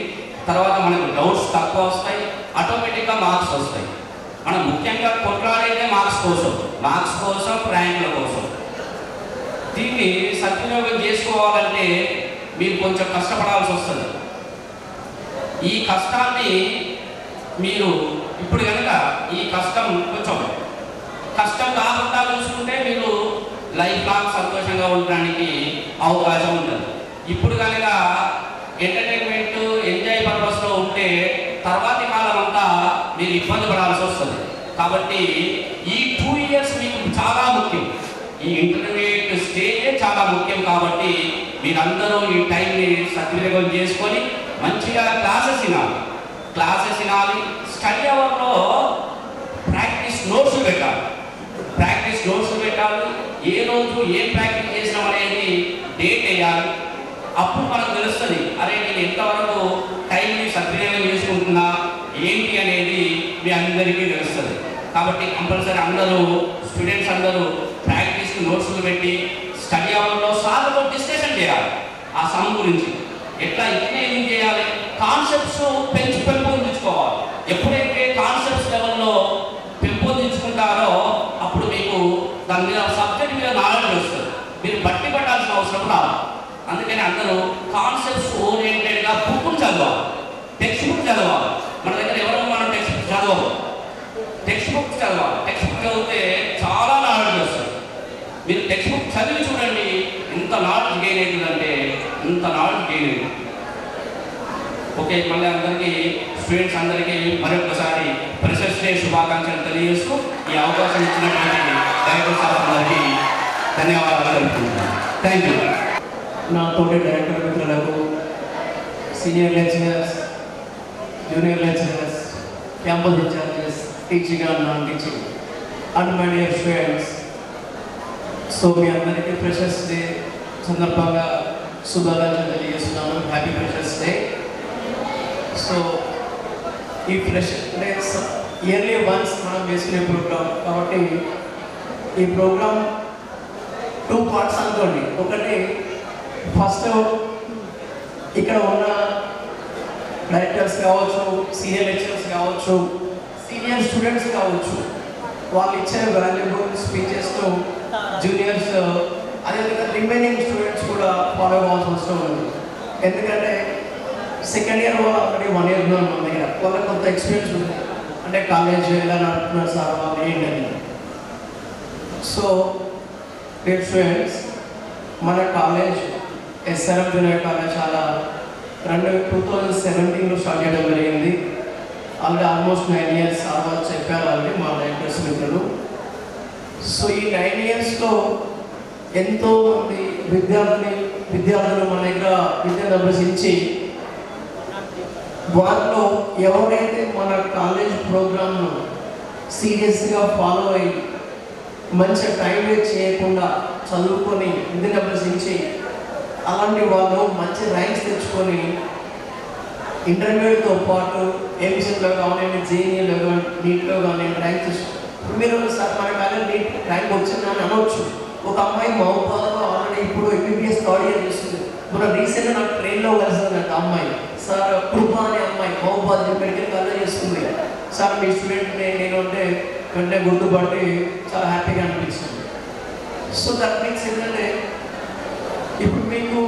తర్వాత మనకు డౌట్స్ తక్కువ వస్తాయి, ఆటోమేటిక్గా మార్క్స్ వస్తాయి. మనం ముఖ్యంగా కొట్లాడేదే మార్క్స్ కోసం ర్యాంకుల కోసం. దీన్ని సద్వినియోగం చేసుకోవాలంటే మీరు కొంచెం కష్టపడాల్సి వస్తుంది. ఈ కష్టాన్ని మీరు ఇప్పుడు కనుక ఈ కష్టం కొంచెం కష్టం కాకుండా చూసుకుంటే మీరు లైఫ్ లాంగ్ సంతోషంగా ఉండడానికి అవకాశం ఉంటుంది. ఇప్పుడు కనుక ఎంటర్టైన్మెంట్ ఎంజాయ్ పర్పస్లో ఉంటే తర్వాతి కాలం అంతా మీరు ఇబ్బంది పడాల్సి వస్తుంది. కాబట్టి ఈ 2 years మీకు చాలా ముఖ్యం. ఈ ఇంటర్మీడియట్ స్టేజే చాలా ముఖ్యం. కాబట్టి మీరందరూ ఈ టైంని సద్వినియోగం చేసుకొని మంచిగా క్లాసెస్ వినాలి. స్టడీ అవర్లో ప్రాక్టీస్ నోట్స్ పెట్టాలి. ఏ రోజు ఏం ప్రాక్టీస్ చేసినాం అనేది డేట్ వేయాలి. అప్పుడు మనకు తెలుస్తుంది, అరే నేను ఎంతవరకు టైంని సద్వినియోగం చేసుకుంటున్నా ఏంటి అనేది మీ అందరికీ తెలుస్తుంది. కాబట్టి కంపల్సరీ అందరూ స్టూడెంట్స్ అందరూ ప్రాక్టీస్కి నోట్స్లు పెట్టి స్టడీ అవర్లో సార్లతో డిస్కషన్ చేయాలి. ఆ సమ్ గురించి ఎట్లా ఇంజనీరింగ్ చేయాలి, కాన్సెప్ట్స్ పెంపొందించుకోవాలి. ఎప్పుడైతే కాన్సెప్ట్స్ లెవెల్లో పెంపొందించుకుంటారో అప్పుడు మీకు దాని మీద సబ్జెక్ట్ మీద నాలెడ్జ్ వస్తుంది. మీరు బట్టి పట్టాల్సిన అవసరం రాదు. అందుకని అందరూ కాన్సెప్ట్స్ ఓరియంటెడ్గా బుక్ను చదవాలి, టెక్స్ట్ బుక్ చదవాలి. మన దగ్గర ఎవరో మనం టెక్స్ట్ బుక్ చదవాలి. టెక్స్ట్ బుక్ చదివితే చాలా నాలెడ్జ్ వస్తుంది. మీరు టెక్స్ట్ బుక్ చదివి చూడండి, ఎంత నాలెడ్జ్ గెయిన్ అవుతుందంటే ఇంత నాలెడ్జ్ గెయిన్ అవుతుంది. ఓకే, మళ్ళీ అందరికీ స్టూడెంట్స్ అందరికీ మరొకసారి ఫ్రెషర్స్ డే శుభాకాంక్షలు తెలియజేస్తూ ఈ అవకాశం ఇచ్చినటువంటి డైరెక్టర్ సార్ అందరికీ ధన్యవాదాలు తెలుపుతున్నాను. Thank you. నా తోటి డైరెక్టర్ మిత్రులకు, senior lecturers, junior lecturers, campus incharges, teaching and non teaching and my dear students, so మీ అందరికీ ఫ్రెషర్స్ డే సందర్భంగా శుభాకాంక్షలు తెలియజేస్తున్నాను. Happy freshers day. సో ఈ ఫ్రెషర్స్ డే ఇయర్లీ వన్స్ మనం వేసుకునే ప్రోగ్రామ్ కాబట్టి ఈ ప్రోగ్రామ్ 2 parts అనుకోండి. ఒకటి ఫస్ట్ ఇక్కడ ఉన్న డైరెక్టర్స్ కావచ్చు, సీనియర్ లెక్చరర్స్ కావచ్చు, సీనియర్ స్టూడెంట్స్ కావచ్చు, వాళ్ళు ఇచ్చే వాల్యుబుల్ స్పీచెస్తో జూనియర్స్ అదేవిధంగా రిమైనింగ్ స్టూడెంట్స్ కూడా ఫాలో అవ్వాల్సిన అవసరం ఉంది. ఎందుకంటే సెకండ్ ఇయర్ వాళ్ళు ఆల్రెడీ 1 year ఉన్న దగ్గర వాళ్ళకి కొంత ఎక్స్పీరియన్స్ ఉంది. అంటే కాలేజ్ ఎలా నడుపుతున్నారు సార్ వాళ్ళు ఏంటని. సో డియర్ స్టూడెంట్స్, మన కాలేజ్ ఎస్ఆర్ఎం జూనియర్ కాలేజ్ చాలా 2017లో స్టార్ట్ చేయడం జరిగింది. ఆల్రెడీ ఆల్మోస్ట్ 9 years వాళ్ళు చెప్పారు ఆల్రెడీ మా డైరెక్టర్స్ మిత్రులు. సో ఈ 9 yearsలో ఎంతోమంది విద్యార్థులు మన దగ్గర విద్యను అభ్యసించి వారిలో ఎవరైతే మన కాలేజ్ ప్రోగ్రామ్ను సీరియస్గా ఫాలో అయ్యి మంచి టైం వేస్ట్ చేయకుండా చదువుకొని విద్యను అభ్యసించి అలాంటి వాళ్ళు మంచి ర్యాంక్స్ తెచ్చుకొని ఇంటర్మీడియట్తో పాటు ఎంసెట్లో కానివ్వండి, జేఈఈలో కానీ, నీట్లో కానీ ర్యాంక్ తెచ్చుకో. మీరు సార్ మన కాలేజ్ నీట్ ర్యాంక్ వచ్చిందని అనవచ్చు. ఒక అమ్మాయి మహబూబాబాద్లో ఆల్రెడీ ఇప్పుడు ఎంబీబీఎస్ థర్డ్ ఇయర్ చేస్తుంది. మన రీసెంట్గా నాకు ట్రైన్లో కలిసిందంట అమ్మాయి. సార్ కృప అనే అమ్మాయి మహబూబాబాద్ మెడికల్ కాలేజ్ చేస్తుంది. సార్ మీ స్టూడెంట్ నేను అంటే వెంటనే గుర్తుపట్టి చాలా హ్యాపీగా అనిపించింది. సో దట్ మీన్స్ ఏంటంటే ఇప్పుడు మీకు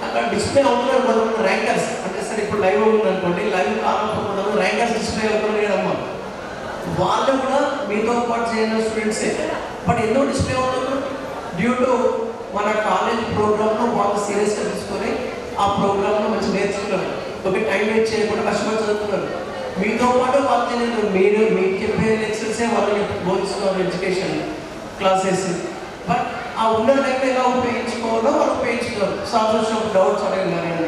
అక్కడ డిస్ప్లే అవుతున్నారు కొంతమంది ర్యాంకర్స్. అంటే సార్ ఇప్పుడు లైవ్ ఉందనుకోండి, లైవ్ కావాలనుకున్న కొంతమంది ర్యాంకర్స్ డిస్ప్లే అవుతున్నారు కదమ్మా, వాళ్ళు కూడా మీతో పాటు చేయని స్టూడెంట్సే. బట్ ఎందుకు డిస్ప్లే అవుతున్నారు? డ్యూ టు మన కాలేజ్ ప్రోగ్రామ్ను వాళ్ళు సీరియస్గా తీసుకొని ఆ ప్రోగ్రామ్ను మంచి నేర్చుకున్నారు. ఒక టైం వేస్ట్ చేయకుండా కష్టపడి చదువుతున్నారు. మీతో పాటు వాళ్ళు తెలియదు, మీకు చెప్పే లెక్చర్సే వాళ్ళు బోధిస్తున్నారు ఎడ్యుకేషన్ క్లాసెస్. బట్ ఆ ఉన్న టైంలో ఎలా ఉపయోగించుకోవాలో వాళ్ళు ఉపయోగించుకోవాలి. సార్ వచ్చినప్పుడు డౌట్స్ అడగండి.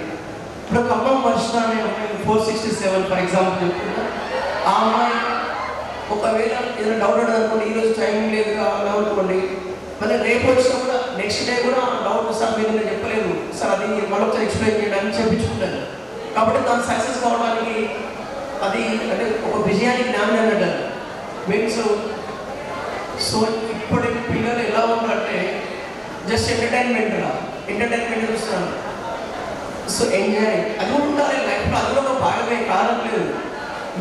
ఇప్పుడు ఖమ్మం వర్ష అనే 467 ఫర్ ఎగ్జాంపుల్ చెప్తున్నా. ఆ అమ్మాయి ఒకవేళ ఏదైనా డౌట్ అడగనుకోండి, ఈరోజు టైం లేదు అనుకోండి, మళ్ళీ రేపు వచ్చినా కూడా నెక్స్ట్ డే కూడా డౌట్ సార్ మీరు నేను చెప్పలేదు సార్ అది మరొకసారి ఎక్స్ప్లెయిన్ చేయండి అని చెప్పించుకుంటాను. కాబట్టి దాన్ని సక్సెస్ కావడానికి అది అంటే ఒక విజయానికి నాంది అన్నట్టు మీన్స్. సో ఇప్పుడు పిల్లలు ఎలా ఉన్నారంటే జస్ట్ ఎంటర్టైన్మెంట్ చూస్తున్నాను. సో ఎంజాయ్ అది ఉండాలి లైఫ్లో, అది ఒక భాగమే కాదట్లేదు.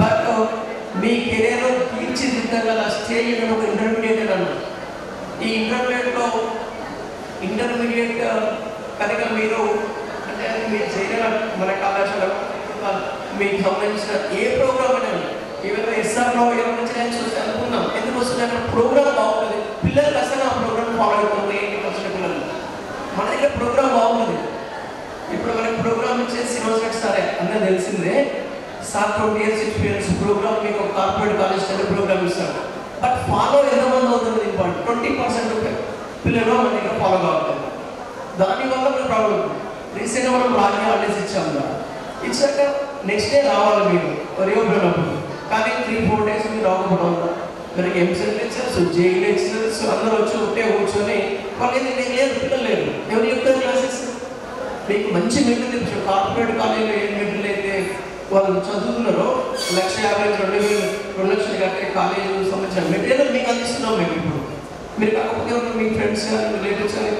బట్ మీ కెరీర్లో తీర్చిదిద్దగల స్టేజ్ ఒక ఇంటర్మీడియట్ అన్నారు. ఈ ఇంటర్మీడియట్ కనుక మీరు అంటే మీరు చేయగల మన కళాశాల మీకు సంబంధించిన ఏ ప్రోగ్రామ్ అయినా ఈవెన్ ఎస్ఆర్లో నుంచి నేను చూసి అనుకున్నాం ఎందుకు వస్తుంది అక్కడ ప్రోగ్రామ్ బాగుంటుంది, పిల్లలు అసలు ఆ ప్రోగ్రామ్ ఫాలో అవుతుంది. 80% పిల్లలు మన దగ్గర ప్రోగ్రామ్ బాగుంటుంది. ఇప్పుడు మనకి ప్రోగ్రామ్ ఇచ్చేసి శ్రీనివాస్ సార్ అందరూ తెలిసిందే, సార్ 20 years ఎక్స్పీరియన్స్ ప్రోగ్రామ్ మీకు ఒక కార్పొరేట్ కాలేజ్ దగ్గర ప్రోగ్రామ్ ఇస్తారు. బట్ ఫాలో ఎంతమంది అవుతుంది ఇంపార్టెంట్. 20% పిల్లలు మన దగ్గర ఫాలో కావాలి. దానివల్ల మన ప్రాబ్లం. రీసెంట్గా మనం రాజ్య హాలిడేస్ ఇచ్చాము, ఇచ్చాక నెక్స్ట్ డే రావాలి మీరు రీఓపెనప్పుడు. కానీ 3-4 days మీరు రాకపోవడం వల్ల మనకి ఎంసెట్ లెక్చర్స్, జేఈ లెక్చరర్స్ అందరూ వచ్చి ఉంటే కూర్చొని వాళ్ళు ఏది లేదు, పిల్లలు లేరు. ఎవరు చెప్తారు క్లాసెస్? మీకు మంచి మెటీరియల్ తెచ్చు. కార్పొరేట్ కాలేజీలో ఏ మెటీరియల్ అయితే వాళ్ళు చదువుతున్నారో 1,50,000 2 లక్షలు కట్టే కాలేజీకి సంబంధించిన మెటీరియల్ మీకు అందిస్తున్నాం మేము. ఇప్పుడు మీరు కాకపోతే మీ ఫ్రెండ్స్ కానీ రిలేటివ్స్ కానీ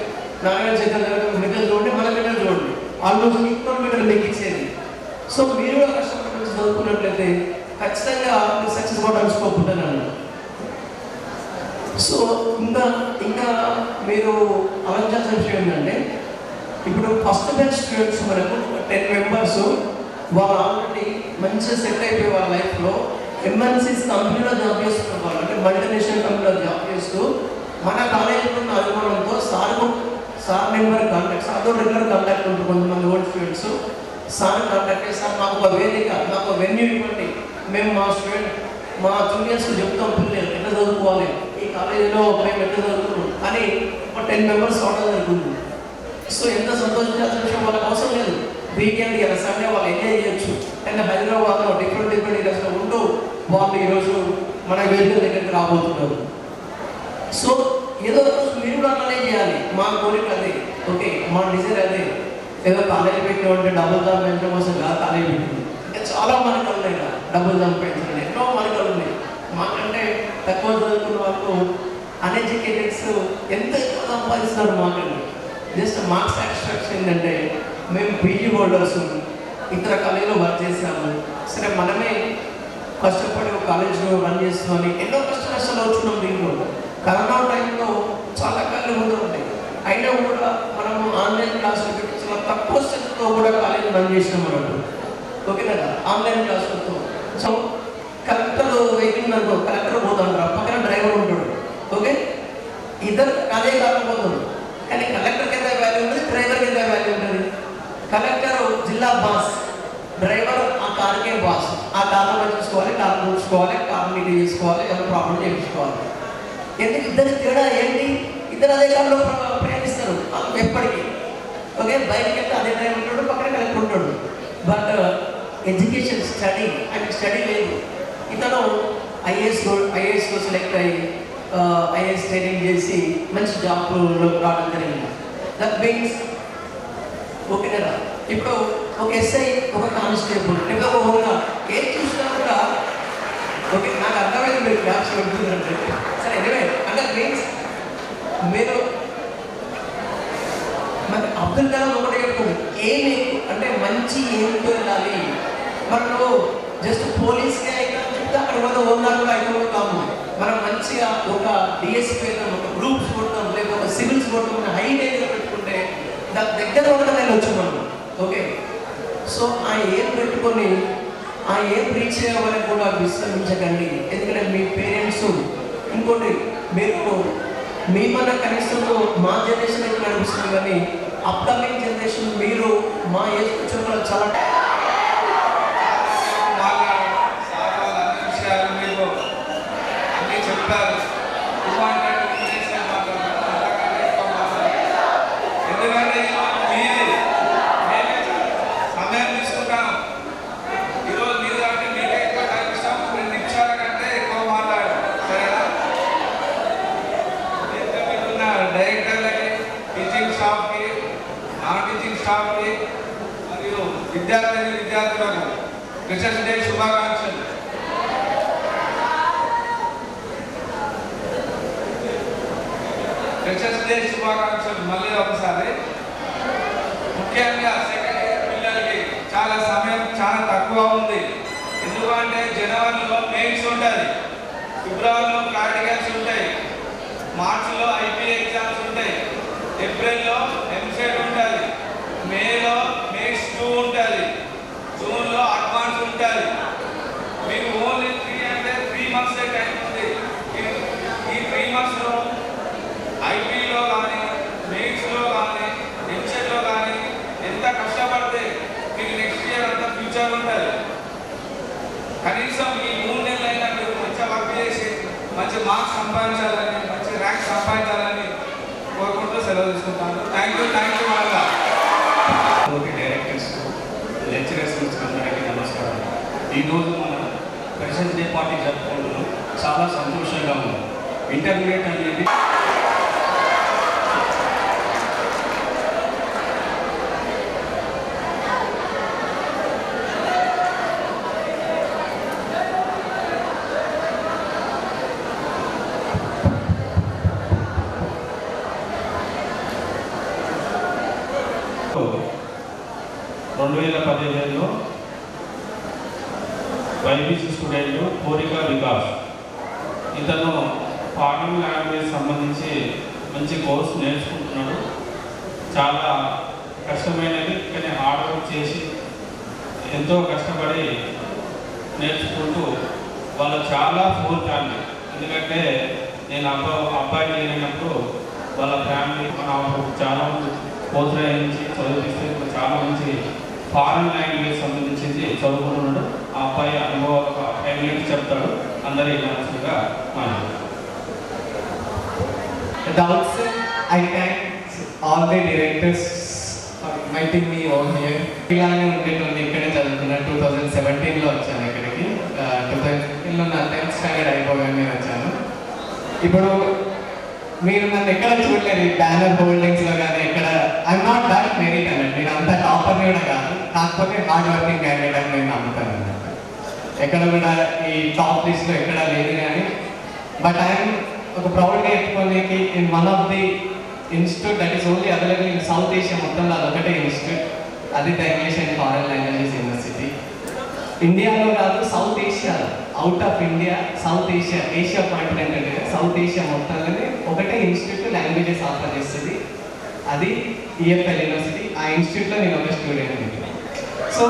నారాయణ చైతన్య మెటీరియల్ చూడండి, మన మెటీరియల్ చూడండి, ఆల్మోస్ట్ ఈక్వల్ మెటీరియల్ మీకు ఇచ్చేది. సో మీరు కూడా కష్టపడి చదువుకున్నట్లయితే ఖచ్చితంగా మీరు సక్సెస్ అవ్వడానికి స్కోప్ ఉంటుందన్న. సో ఇంకా మీరు ఆలోచించాల్సిన విషయం ఏంటంటే ఇప్పుడు ఫస్ట్ బెంచ్ స్టూడెంట్స్ మనకు 10 members వాళ్ళు ఆల్రెడీ మంచిగా సెట్ అయిపోయి వాళ్ళ లైఫ్లో ఎంఎన్సీస్ కంపెనీలో జాబ్ చేస్తున్న వాళ్ళు, అంటే మల్టీనేషనల్ కంపెనీలో జాబ్ చేస్తూ మన కాలేజీలో ఉన్న అనుమానంతో సార్ నెంబర్ కాంటాక్ట్, సార్తో రెగ్యులర్ కాంటాక్ట్ ఉంటుంది. కొంతమంది ఓల్డ్ స్టూడెంట్స్ సార్ కాంటాక్ట్ చేసి సార్ మాకు ఒక వేదిక, మాకు ఒక వెన్యూ ఇవ్వండి, మేము మా జూనియర్స్కి చెప్తాం పిల్లలు ఎట్లా చదువుకోవాలి, ఈ కాలేజీలో మేము ఎట్లా చదువుతున్నాం అని ఒక 10 members అవడం జరుగుతుంది. సో ఎంత సంతోషించాల్సిన విషయం, వాళ్ళకి అవసరం లేదు. వీకెండ్ ఇలా సండే వాళ్ళు ఎంజాయ్ చేయొచ్చు. అండ్ హైదరాబాద్లో డిఫరెంట్ ఏరియాస్లో ఉంటూ వాళ్ళు ఈరోజు మన వేదిక దగ్గరికి రాబోతున్నారు. సో ఏదో మీరు కూడా అలానే చేయాలి. మా కోరిక అదే, ఓకే మా డిజైర్ అదే. ఏదో కాలేజీ పెట్టినామంటే డబుల్ దామ్ పెంచడం కోసం కాదు కాలేజీ పెట్టింది. ఇంకా చాలా మార్గాలు ఉన్నాయి కదా, డబుల్ దామ్ పెంచడం ఎన్నో మార్గాలు ఉన్నాయి. మాకంటే తక్కువ చదువుకున్న వాళ్ళు అన్ఎడ్యుకేటెడ్స్ ఎంత ఎక్కువ సంపాదిస్తున్నారు. మాకంటే జస్ట్ మార్క్స్ సాటిస్ఫాక్షన్ ఏంటంటే మేము పీజీ హోల్డర్స్ ఇతర కాలేజీలో వర్క్ చేసాము. సరే మనమే కష్టపడి ఒక కాలేజీలో రన్ చేస్తున్నామని ఎన్నో కష్టాలు వచ్చున్నాం. దీంట్లో కరోనా టైంలో చాలా కాలేజీలు ముందు ఉంటాయి, అయినా కూడా మనము ఆన్లైన్ క్లాసులు పెట్టి చాలా తక్కువ స్థితితో కూడా కాలేజీ రన్ చేసినాం అన్నట్టు. ఓకేనా, ఆన్లైన్ క్లాసులతో. సో కలెక్టర్ వెహికల్ అనుకో, కలెక్టర్ పోతాడు, పక్కన డ్రైవర్ ఉంటాడు. ఓకే, ఇద్దరు అదే కాకపోతాడు. కానీ కలెక్టర్కి ఎంత వాల్యూ ఉంటుంది, డ్రైవర్కి ఎంత వాల్యూ ఉంటుంది? కలెక్టర్ జిల్లా బాస్, డ్రైవర్ ఆ కార్కే బాస్. ఆ కార్లో చూసుకోవాలి, కార్ చూసుకోవాలి, కార్ మీటింగ్ చేసుకోవాలి, ఏమైనా ప్రాబ్లం చేయించుకోవాలి. ఎందుకు ఇద్దరు తేడా ఏంటి? ఇద్దరు అదే కార్లో ప్రయాణిస్తారు ఎప్పటికీ. ఓకే, బయటకి వెళ్తే అదే డ్రైవర్ ఉంటాడు, పక్కన కలెక్టర్ ఉంటాడు. బట్ ఎడ్యుకేషన్ స్టడీ లేదు. ఇతను ఐఏఎస్లో సెలెక్ట్ అయ్యి ఐఏఎస్ ట్రైనింగ్ చేసి మంచి జాబ్లో రావడం జరిగింది. దట్ మీన్స్ ఓకేనా, ఇప్పుడు ఒక ఎస్ఐ, ఒక కానిస్టేబుల్, లేదా ఒక హోంగార్డ్ ఏం చూసినా కూడా ఓకే నాకు అర్థమైంది మీరు క్లాస్ పెడుతుందంటే. సరే ఎనివే, అంటే మీన్స్ మీరు మరి అబ్దుల్ కలాం ఒకటే చెప్తుంది, ఏమి అంటే మంచి ఏమిటో వెళ్ళాలి. మరి నువ్వు జస్ట్ పోలీస్కే అయితే చెప్తే అక్కడ పోతే హోంగార్డ్ అయితే కాము. మనం మంచిగా ఒక డిఎస్పీ అయితే ఒక గ్రూప్స్ కొడతాం, లేకపోతే సివిల్స్ కొడతాం, హై రేంజ్లో పెట్టుకుంటే దాని దగ్గర కూడా వెళ్ళొచ్చు మనం. ఓకే, సో ఆ ఏం పెట్టుకొని ఆ ఏం రీచ్ అవ్వాలని కూడా విశ్రమించకండి. ఎందుకంటే మీ పేరెంట్స్ ఇంకోటి మీరు మన కనీసం మా జనరేషన్ అయితే నడిపిస్తుంది, కానీ అప్కమింగ్ జనరేషన్ మీరు మా ఏజ్ వచ్చిన చాలా చెప్తారు. ఎందుకంటే సమయం తీసుకుంటాను ఈరోజు మీరు కాబట్టి మీకే ఎక్కువ టైం ఇస్తాం. 2 నిమిషాల కంటే ఎక్కువ మాట్లాడారు, సరేనా? మీకున్న డైరెక్టర్లకి, టీచింగ్ స్టాఫ్కి, నాన్ టీచింగ్ స్టాఫ్కి మరియు విద్యార్థులకు ఫ్రెషర్స్ డే శుభాకాంక్షలు. ఫ్రెషర్స్ డే శుభాకాంక్షలు మళ్ళీ ఒకసారి. ముఖ్యంగా సెకండ్ ఇయర్ పిల్లలకి చాలా సమయం చాలా తక్కువ ఉంది. ఎందుకంటే జనవరిలో మెయిన్స్ ఉంటుంది, ఫిబ్రవరిలో ప్రాక్టికల్స్ ఉంటాయి, మార్చిలో ఐపీ ఎగ్జామ్స్ ఉంటాయి, ఏప్రిల్లో ఎంసెట్ ఉంటుంది, మేలో మేక్స్ 2 ఉంటుంది, జూన్లో అడ్వాన్స్ ఉంటుంది. మీకు ఓన్లీ 3 months టైం ఉంది. ఈ 3 monthsలో ఐపీలో కానీ మెయిన్స్లో కానీ ఎంసెట్లో కానీ ఎంత కష్టపడితే మీకు నెక్స్ట్ ఇయర్ అంతా ఫ్యూచర్ ఉంటుంది. కనీసం ఈ 3 నెలలైనా మీరు మంచిగా వర్క్ చేసి మంచి మార్క్స్ సంపాదించాలని, మంచి ర్యాంక్ సంపాదించాలని కోరుకుంటూ సెలవు తీసుకుంటాను. థ్యాంక్ యూ వాళ్ళ డైరెక్టర్స్, లెక్చరర్స్ అందరికీ నమస్కారం. ఈరోజు మనం ఫ్రెషర్స్ డే పార్టీ జరుపుకుంటున్నాం. చాలా సంతోషంగా ఉంది. ఇంటర్మీడియట్ అనేది వైబీసీ స్టూడెంట్ కోరిక వికాస్. ఇతను ఫారెన్ లాంగ్వేజ్ సంబంధించి మంచి కోర్సు నేర్చుకుంటున్నాడు. చాలా కష్టమైనది కానీ హార్డ్ వర్క్ చేసి ఎంతో కష్టపడి నేర్చుకుంటూ వాళ్ళు చాలా ఫోర్ ఫ్యామిలీ. ఎందుకంటే నేను అబ్బాయి లేనప్పుడు వాళ్ళ ఫ్యామిలీ చాలా మంది ప్రోత్సహించి చదివిస్తే చాలా మంచి ఫారెన్ లాంగ్వేజ్ సంబంధించింది చదువుకుంటున్నాడు. ఆ అబ్బాయి అనుభవం 5 minutes చెప్తాడు. అందరూ మంచిగా మాట్లాడారు. At the outset, I thank all the directors for inviting me over here. ఇలానే ఉండేటువంటి ఇక్కడే చదువుకున్నాను. 2017లో వచ్చాను ఇక్కడికి. 2017లో నా 10th standard అయిపోగానే వచ్చాను. ఇప్పుడు మీరు నన్ను ఎక్కడ చూడలేదు, బ్యానర్ హోల్డింగ్స్లో కానీ ఎక్కడ. ఐఎమ్ నాట్ దాట్ మెరిట్ అన్నట్టు. నేను అంత టాపర్ని కూడా కాదు, కాకపోతే హార్డ్ వర్కింగ్ క్యాండిడేట్ అని నేను నమ్ముతాను అన్నట్టు. ఎక్కడ కూడా ఈ టాప్ లిస్ట్లో ఎక్కడ లేదు కానీ. బట్ ఐఎమ్ ఒక ప్రౌడ్గా చెప్పుకోనికి in one of the institute that is only available in South Asia మొత్తంలో అదొకటే ఇన్స్టిట్యూట్. అది the English and foreign languages university. ఇండియాలో కాదు, సౌత్ ఏషియాలో, out of India, South Asia, Asia continent అంటే సౌత్ ఏషియా మొత్తంలోనే ఒకటే ఇన్స్టిట్యూట్ లాంగ్వేజెస్ ఆఫర్ చేస్తుంది. అది ఈఎఫ్ఎల్ యూనివర్సిటీ. ఆ ఇన్స్టిట్యూట్లో నేను ఒక స్టూడెంట్. సో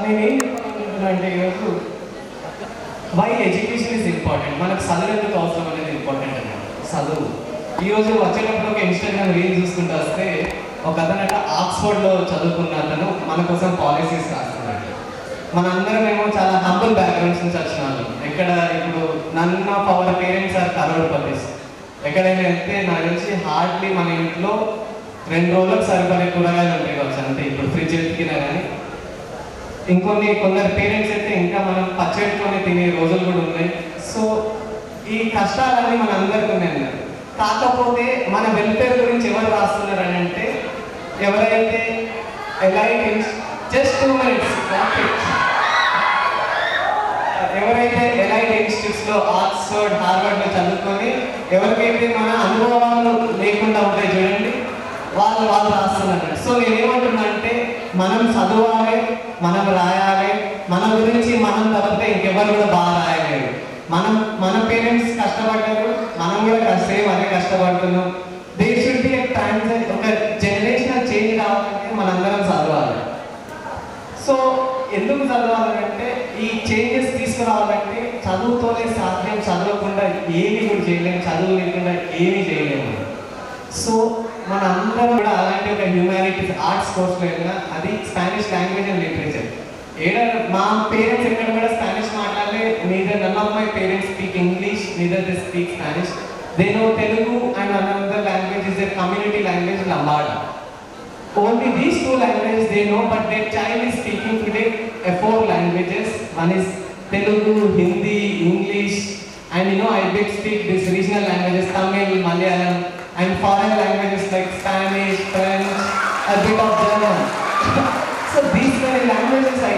నేనేం చెప్పాలనుకుంటున్నా అంటే ఈరోజు వై ఎడ్యుకేషన్ ఇస్ ఇంపార్టెంట్. మనకు చదువు ఎందుకు అవసరం అనేది ఇంపార్టెంట్ అన్నమాట. చదువు ఈరోజు వచ్చేటప్పుడు ఒక ఇన్స్టాగ్రామ్ రీల్ చూసుకుంటూ వస్తే ఒక అతనట ఆక్స్ఫర్డ్లో చదువుకున్న అతను మన కోసం పాలసీస్ రాస్తున్నాడు. మనందరం ఏమో చాలా హంబుల్ బ్యాక్గ్రౌండ్స్ నుంచి వచ్చిన వాళ్ళం. ఎక్కడ ఇప్పుడు నన్ను ఆఫ్ అవర్ పేరెంట్స్ ఆర్ కరోడ్పతిస్. ఎక్కడైనా వెళ్తే నాకు తెలిసి హార్డ్లీ మన ఇంట్లో 2 రోజులకు సరిపడే కూరగాయలు ఉంటాయి కావచ్చు అంతే. ఇప్పుడు ఫ్రిడ్జ్ ఎత్తికినా కానీ కొందరు పేరెంట్స్ అయితే ఇంకా మనం పచ్చడితోనే తినే రోజులు కూడా ఉన్నాయి. సో ఈ కష్టాలన్నీ మన అందరికీ ఉన్నాయి. కాకపోతే మన వెల్ఫేర్ గురించి ఎవరు రాస్తున్నారు అని అంటే, ఎవరైతే ఎలైట్ జస్ట్ 2 minutes ఎవరైతే ఎలైట్ ఇన్స్టిట్యూట్స్లో ఆక్స్ఫర్డ్, హార్వర్డ్లో చదువుకొని ఎవరికైతే మన అనుభవాలు లేకుండా ఉంటాయి చూడండి, వాళ్ళు రాస్తున్నారు. సో నేనేమంటున్నా అంటే, మనం చదవాలి, మనం రాయాలి. మన గురించి మనం తప్పితే ఇంకెవరు కూడా బాగా రాయలేరు. మన పేరెంట్స్ కష్టపడ్డారు, మనం కూడా సేమ్ అదే కష్టపడుతున్నాం. దేర్ షుడ్ బి ఒక జనరేషనల్ చేంజ్ రావాలంటే మనందరం చదవాలి. సో ఎందుకు చదవాలంటే, ఈ చేంజెస్ తీసుకురావాలంటే చదువుతోనే సాధ్యం. చదవకుండా ఏమీ కూడా చేయలేము, చదువు లేకుండా ఏమీ చేయలేము. సో మన అందరం కూడా అలాంటి ఒక హ్యూమానిటీస్ ఆర్ట్స్ కోర్స్లో వెళ్ళినా అది స్పానిష్ లాంగ్వేజ్ అండ్ లిటరేచర్. మా పేరెంట్స్ ఎక్కడ కూడా స్పానిష్ మాట్లాడలే. neither none of my parents speak English, neither they speak Spanish. They know Telugu and another language is their community language, Lambada. Only these 2 languages they know, but their child is speaking today 4 languages. One is Telugu, Hindi, English, and I did speak these regional languages, Tamil, Malayalam, and foreign languages like Spanish, French, a bit of German. So these many languages I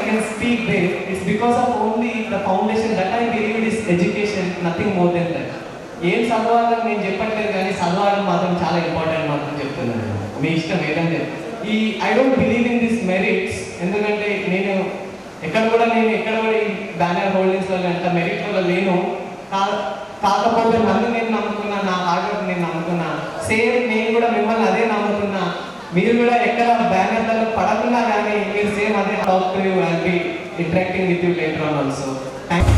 because of only the foundation that I believe is education, nothing more than that. ఏం చదవాలని నేను చెప్పట్లేదు, కానీ చదవడం మాత్రం చాలా important మాత్రం చెప్తున్నాను. మీ ఇష్టం ఏదంటే ఈ I don't believe in this merits. ఎందుకంటే నేను ఎక్కడ కూడా ఈ బ్యానర్ హోల్డింగ్స్లో అంత మెరిట్లో లేను. కాకపోతే నన్ను నేను నమ్ముకున్నా, నా హార్డ్ వర్క్ నేను నమ్ముకున్నా. సేమ్ నేను కూడా మిమ్మల్ని అదే నమ్ముతున్నా. మీరు కూడా ఎక్కడ బ్యానర్లలో పడకున్నా కానీ మీరు సేమ్ అదే talk to you and be interacting with you later on also. Thank you.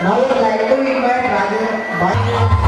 Now I would like to invite Rajesh.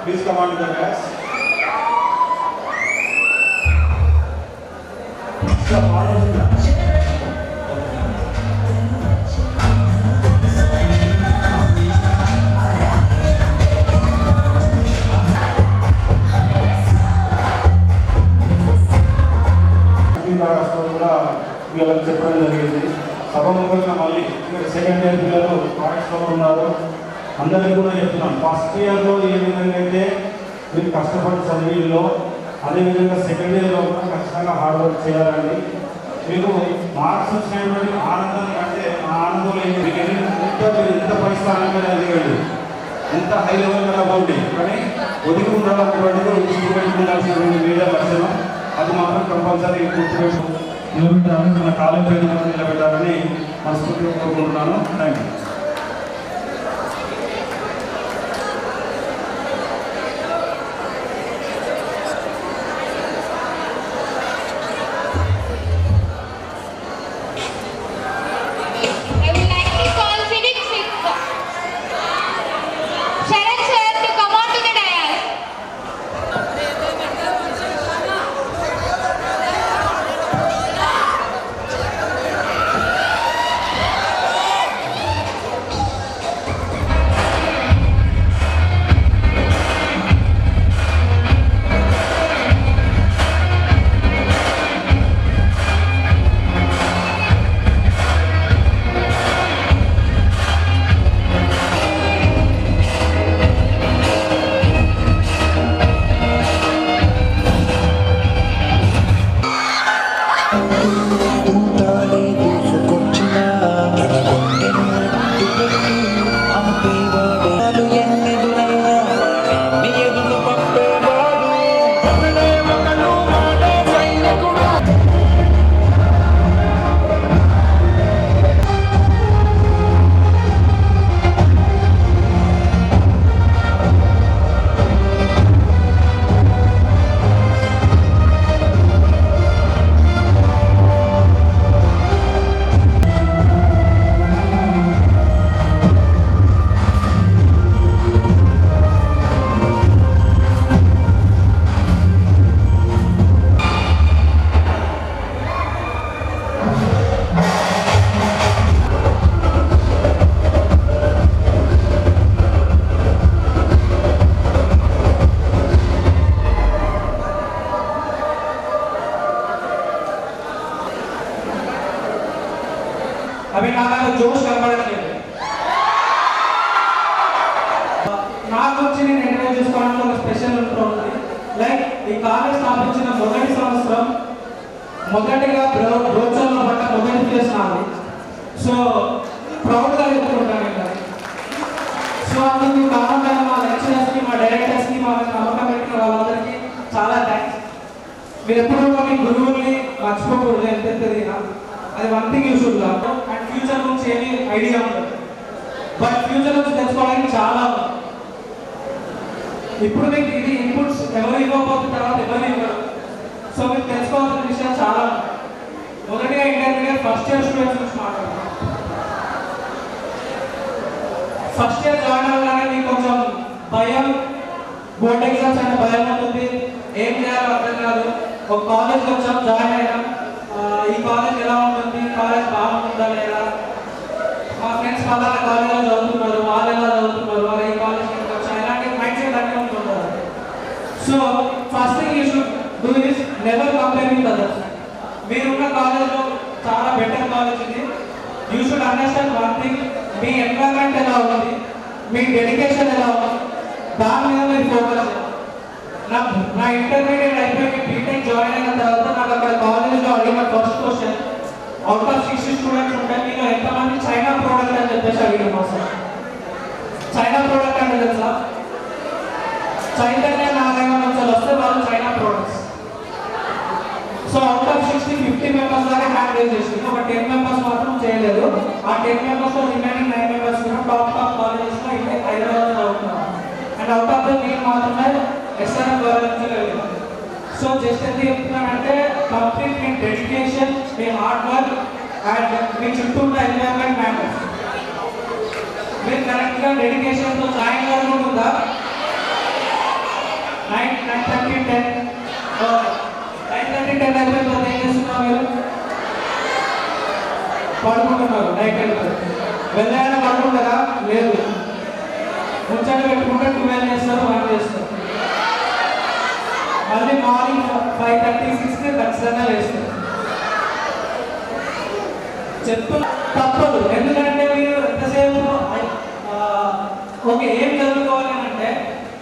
Please come on to the dais. కూడా వీళ్ళకి చెప్పడం జరిగింది. సభముఖంగా మళ్ళీ సెకండ్ ఇయర్ పిల్లలు పాయింట్స్లో ఉన్నారు. అందరికీ కూడా చెప్తున్నాను, ఫస్ట్ ఇయర్లో ఏ విధంగా అయితే మీరు కష్టపడి చదివిలో అదేవిధంగా సెకండ్ ఇయర్లో కూడా ఖచ్చితంగా హార్డ్ వర్క్ చేయాలండి. మీకు మార్క్స్ వచ్చినటువంటి ఆనందం అంటే ఆ ఆనందంలో మీరు ఎంత పరిస్థానంగా ఎదిగండి, ఎంత హై లెవెల్ కాబట్టి కానీ ఒదిగి ఉండాలన్నటువంటిది స్టూడెంట్ ఉండాల్సినటువంటి మీద లక్షణం. అది మాత్రం కంపల్సరీ గుర్తుపెట్టు నిలబెట్టాలని, మన కాలేజ్ పేరు నిలబెట్టాలని మనస్ఫూర్తిగా కోరుకుంటున్నాను. Thank you. ఈ కాలేజ్ స్థాపించిన మొదటి సంవత్సరం మొదటిగా బ్రోచర్లో పడ్డ మొదటి ప్లేస్ నాది. సో ప్రౌడ్గా చెప్పుకుంటాను ఇంకా. సో అందుకు కారణమైన మా లెక్చరర్స్కి, మా డైరెక్టర్స్కి, మా నమ్మకం పెట్టిన వాళ్ళందరికీ చాలా థ్యాంక్స్. మీరు ఎప్పుడు మీ గురువుల్ని మర్చిపోకూడదు, ఎంత తెలియదా. అది one thing you should learn. And future నుంచి ఏమి ఐడియా ఉండదు, బట్ ఫ్యూచర్ నుంచి తెలుసుకోవడానికి చాలా ఉంది. ఇప్పుడు మీకు ఇది ఇన్పుట్స్ ఎవరు ఇవ్వకపోతే తర్వాత ఎవరు ఇవ్వరు. సో మీకు తెలుసుకోవాల్సిన విషయాలు చాలా ఉన్నాయి. మొదటిగా ఇంటర్మీడియట్ ఫస్ట్ ఇయర్ స్టూడెంట్స్ గురించి మాట్లాడతాం. ఫస్ట్ ఇయర్ జాయిన్ అవ్వగానే మీకు కొంచెం భయం, బోర్డ్ ఎగ్జామ్స్ అంటే భయం ఉంటుంది, ఏం చేయాలో అర్థం కాదు. ఒక కాలేజ్కి వచ్చాం, జాయిన్ అయ్యాం, ఈ కాలేజ్ ఎలా ఉంటుంది, కాలేజ్ బాగుంటుందా లేదా, మా ఫ్రెండ్స్ వాళ్ళ కాలేజ్లో చదువుతున్నారు, వాళ్ళు ఎలా చదువుతున్నారు, వాళ్ళు ఈ కాలేజ్కి ఎందుకు వచ్చా, ఇలాంటి మైండ్ సెట్ అన్నీ ఉంటుంటారు. So first thing you should do is never compare with others. మీరున్న కాలేజ్లో చాలా బెటర్ కాలేజ్ ఇది. You should understand one thing, me environment ఎలా ఉంది, మీ డెడికేషన్ ఎలా ఉంది, దాని మీద మీరు ఫోకస్ చేయాలి. నా ఇంటర్మీడియట్ అయిపోయి బీటెక్ జాయిన్ అయిన తర్వాత నాకు అక్కడ కాలేజ్లో అడిగిన first question, out of 60 students ఉంటే మీలో ఎంతమంది చైనా ప్రోడక్ట్ అని చెప్పేసి అడిగాను మా సార్. చైనా ప్రోడక్ట్ అంటే తెలుసా, చైతన్య నారాయణ నుంచి వస్తే వాళ్ళు China products. So out of 50 members దాకా హ్యాండ్ రేజ్ చేసింది, ఒక 10 మెంబర్స్ మాత్రం చేయలేదు. ఆ 10 మెంబర్స్లో రిమైనింగ్ 9 మెంబర్స్ కూడా టాప్ కాలేజెస్లో ఇంకా హైదరాబాద్ చదువుతున్నారు. అండ్ అవుట్ ఆఫ్ ద నేను మాత్రమే ఎస్ఆర్ఎం గవర్నమెంట్ వెళ్ళాను. సో జస్ట్ ఎందుకు చెప్తున్నానంటే కంప్లీట్ మీ డెడికేషన్, మీ హార్డ్ వర్క్ అండ్ మీ చుట్టూ ఉన్న ఎన్వైరన్మెంట్ మ్యాటర్స్. మీరు కరెక్ట్గా డెడికేషన్తో జాయిన్ అవ్వకుండా 9:30 10 9:30 10 అయిపోయిన తర్వాత ఏం చేస్తున్నారు మీరు? పడుకుంటున్నారు. నైట్ వెళ్ళాలని పడుకుంటారా? లేదు, ముచ్చట పెట్టుకుంటే 12 చేస్తారు, 1 చేస్తారు. మళ్ళీ మార్నింగ్ 5:36కి ఖచ్చితంగా లేస్తారు. చెప్తున్నా తప్పదు, ఎందుకంటే మీరు ఎంతసేపు ఓకే ఏం చదువుకోవాలి అంటే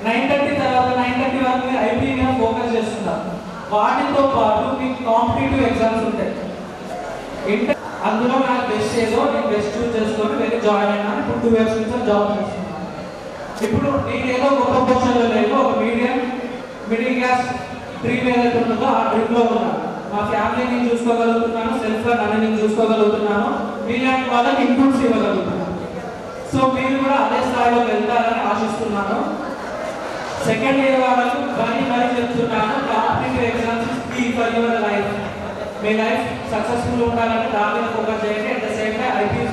9:30 తర్వాత 9:30 వరకు మీరు ఐపీ మీద ఫోకస్ చేస్తున్నారు. వాటితో పాటు మీకు కాంపిటేటివ్ ఎగ్జామ్స్ ఉంటాయి. అందులో నాకు బెస్ట్ ఏదో నేను బెస్ట్ చూస్ చేసుకొని వెళ్ళి జాయిన్ అయినా. ఇప్పుడు 2 years నుంచి జాబ్ చేస్తున్నాను. ఇప్పుడు నేను ఏదో గొప్ప పొజిషన్లో లేదు, ఒక మిడిల్ క్లాస్ డ్రీమ్ ఏదైతే ఉంటుందో ఆ డ్రీమ్లో ఉన్నాను. మా ఫ్యామిలీ నేను చూసుకోగలుగుతున్నాను, సెల్ఫ్గా నన్ను నేను చూసుకోగలుగుతున్నాను, మీలాంటి వాళ్ళకి ఇన్పుట్స్ ఇవ్వగలుగుతున్నాను. సో మీరు కూడా అదే స్థాయిలో వెళ్తారని ఆశిస్తున్నాను. సెకండ్ ఇయర్ వాళ్ళకు మరీ చెప్తున్నాను, competitive exams key for your life. మీ లైఫ్ సక్సెస్ఫుల్ ఉండాలంటే దాని మీద ఫోకస్ చేయండి. At the same time IP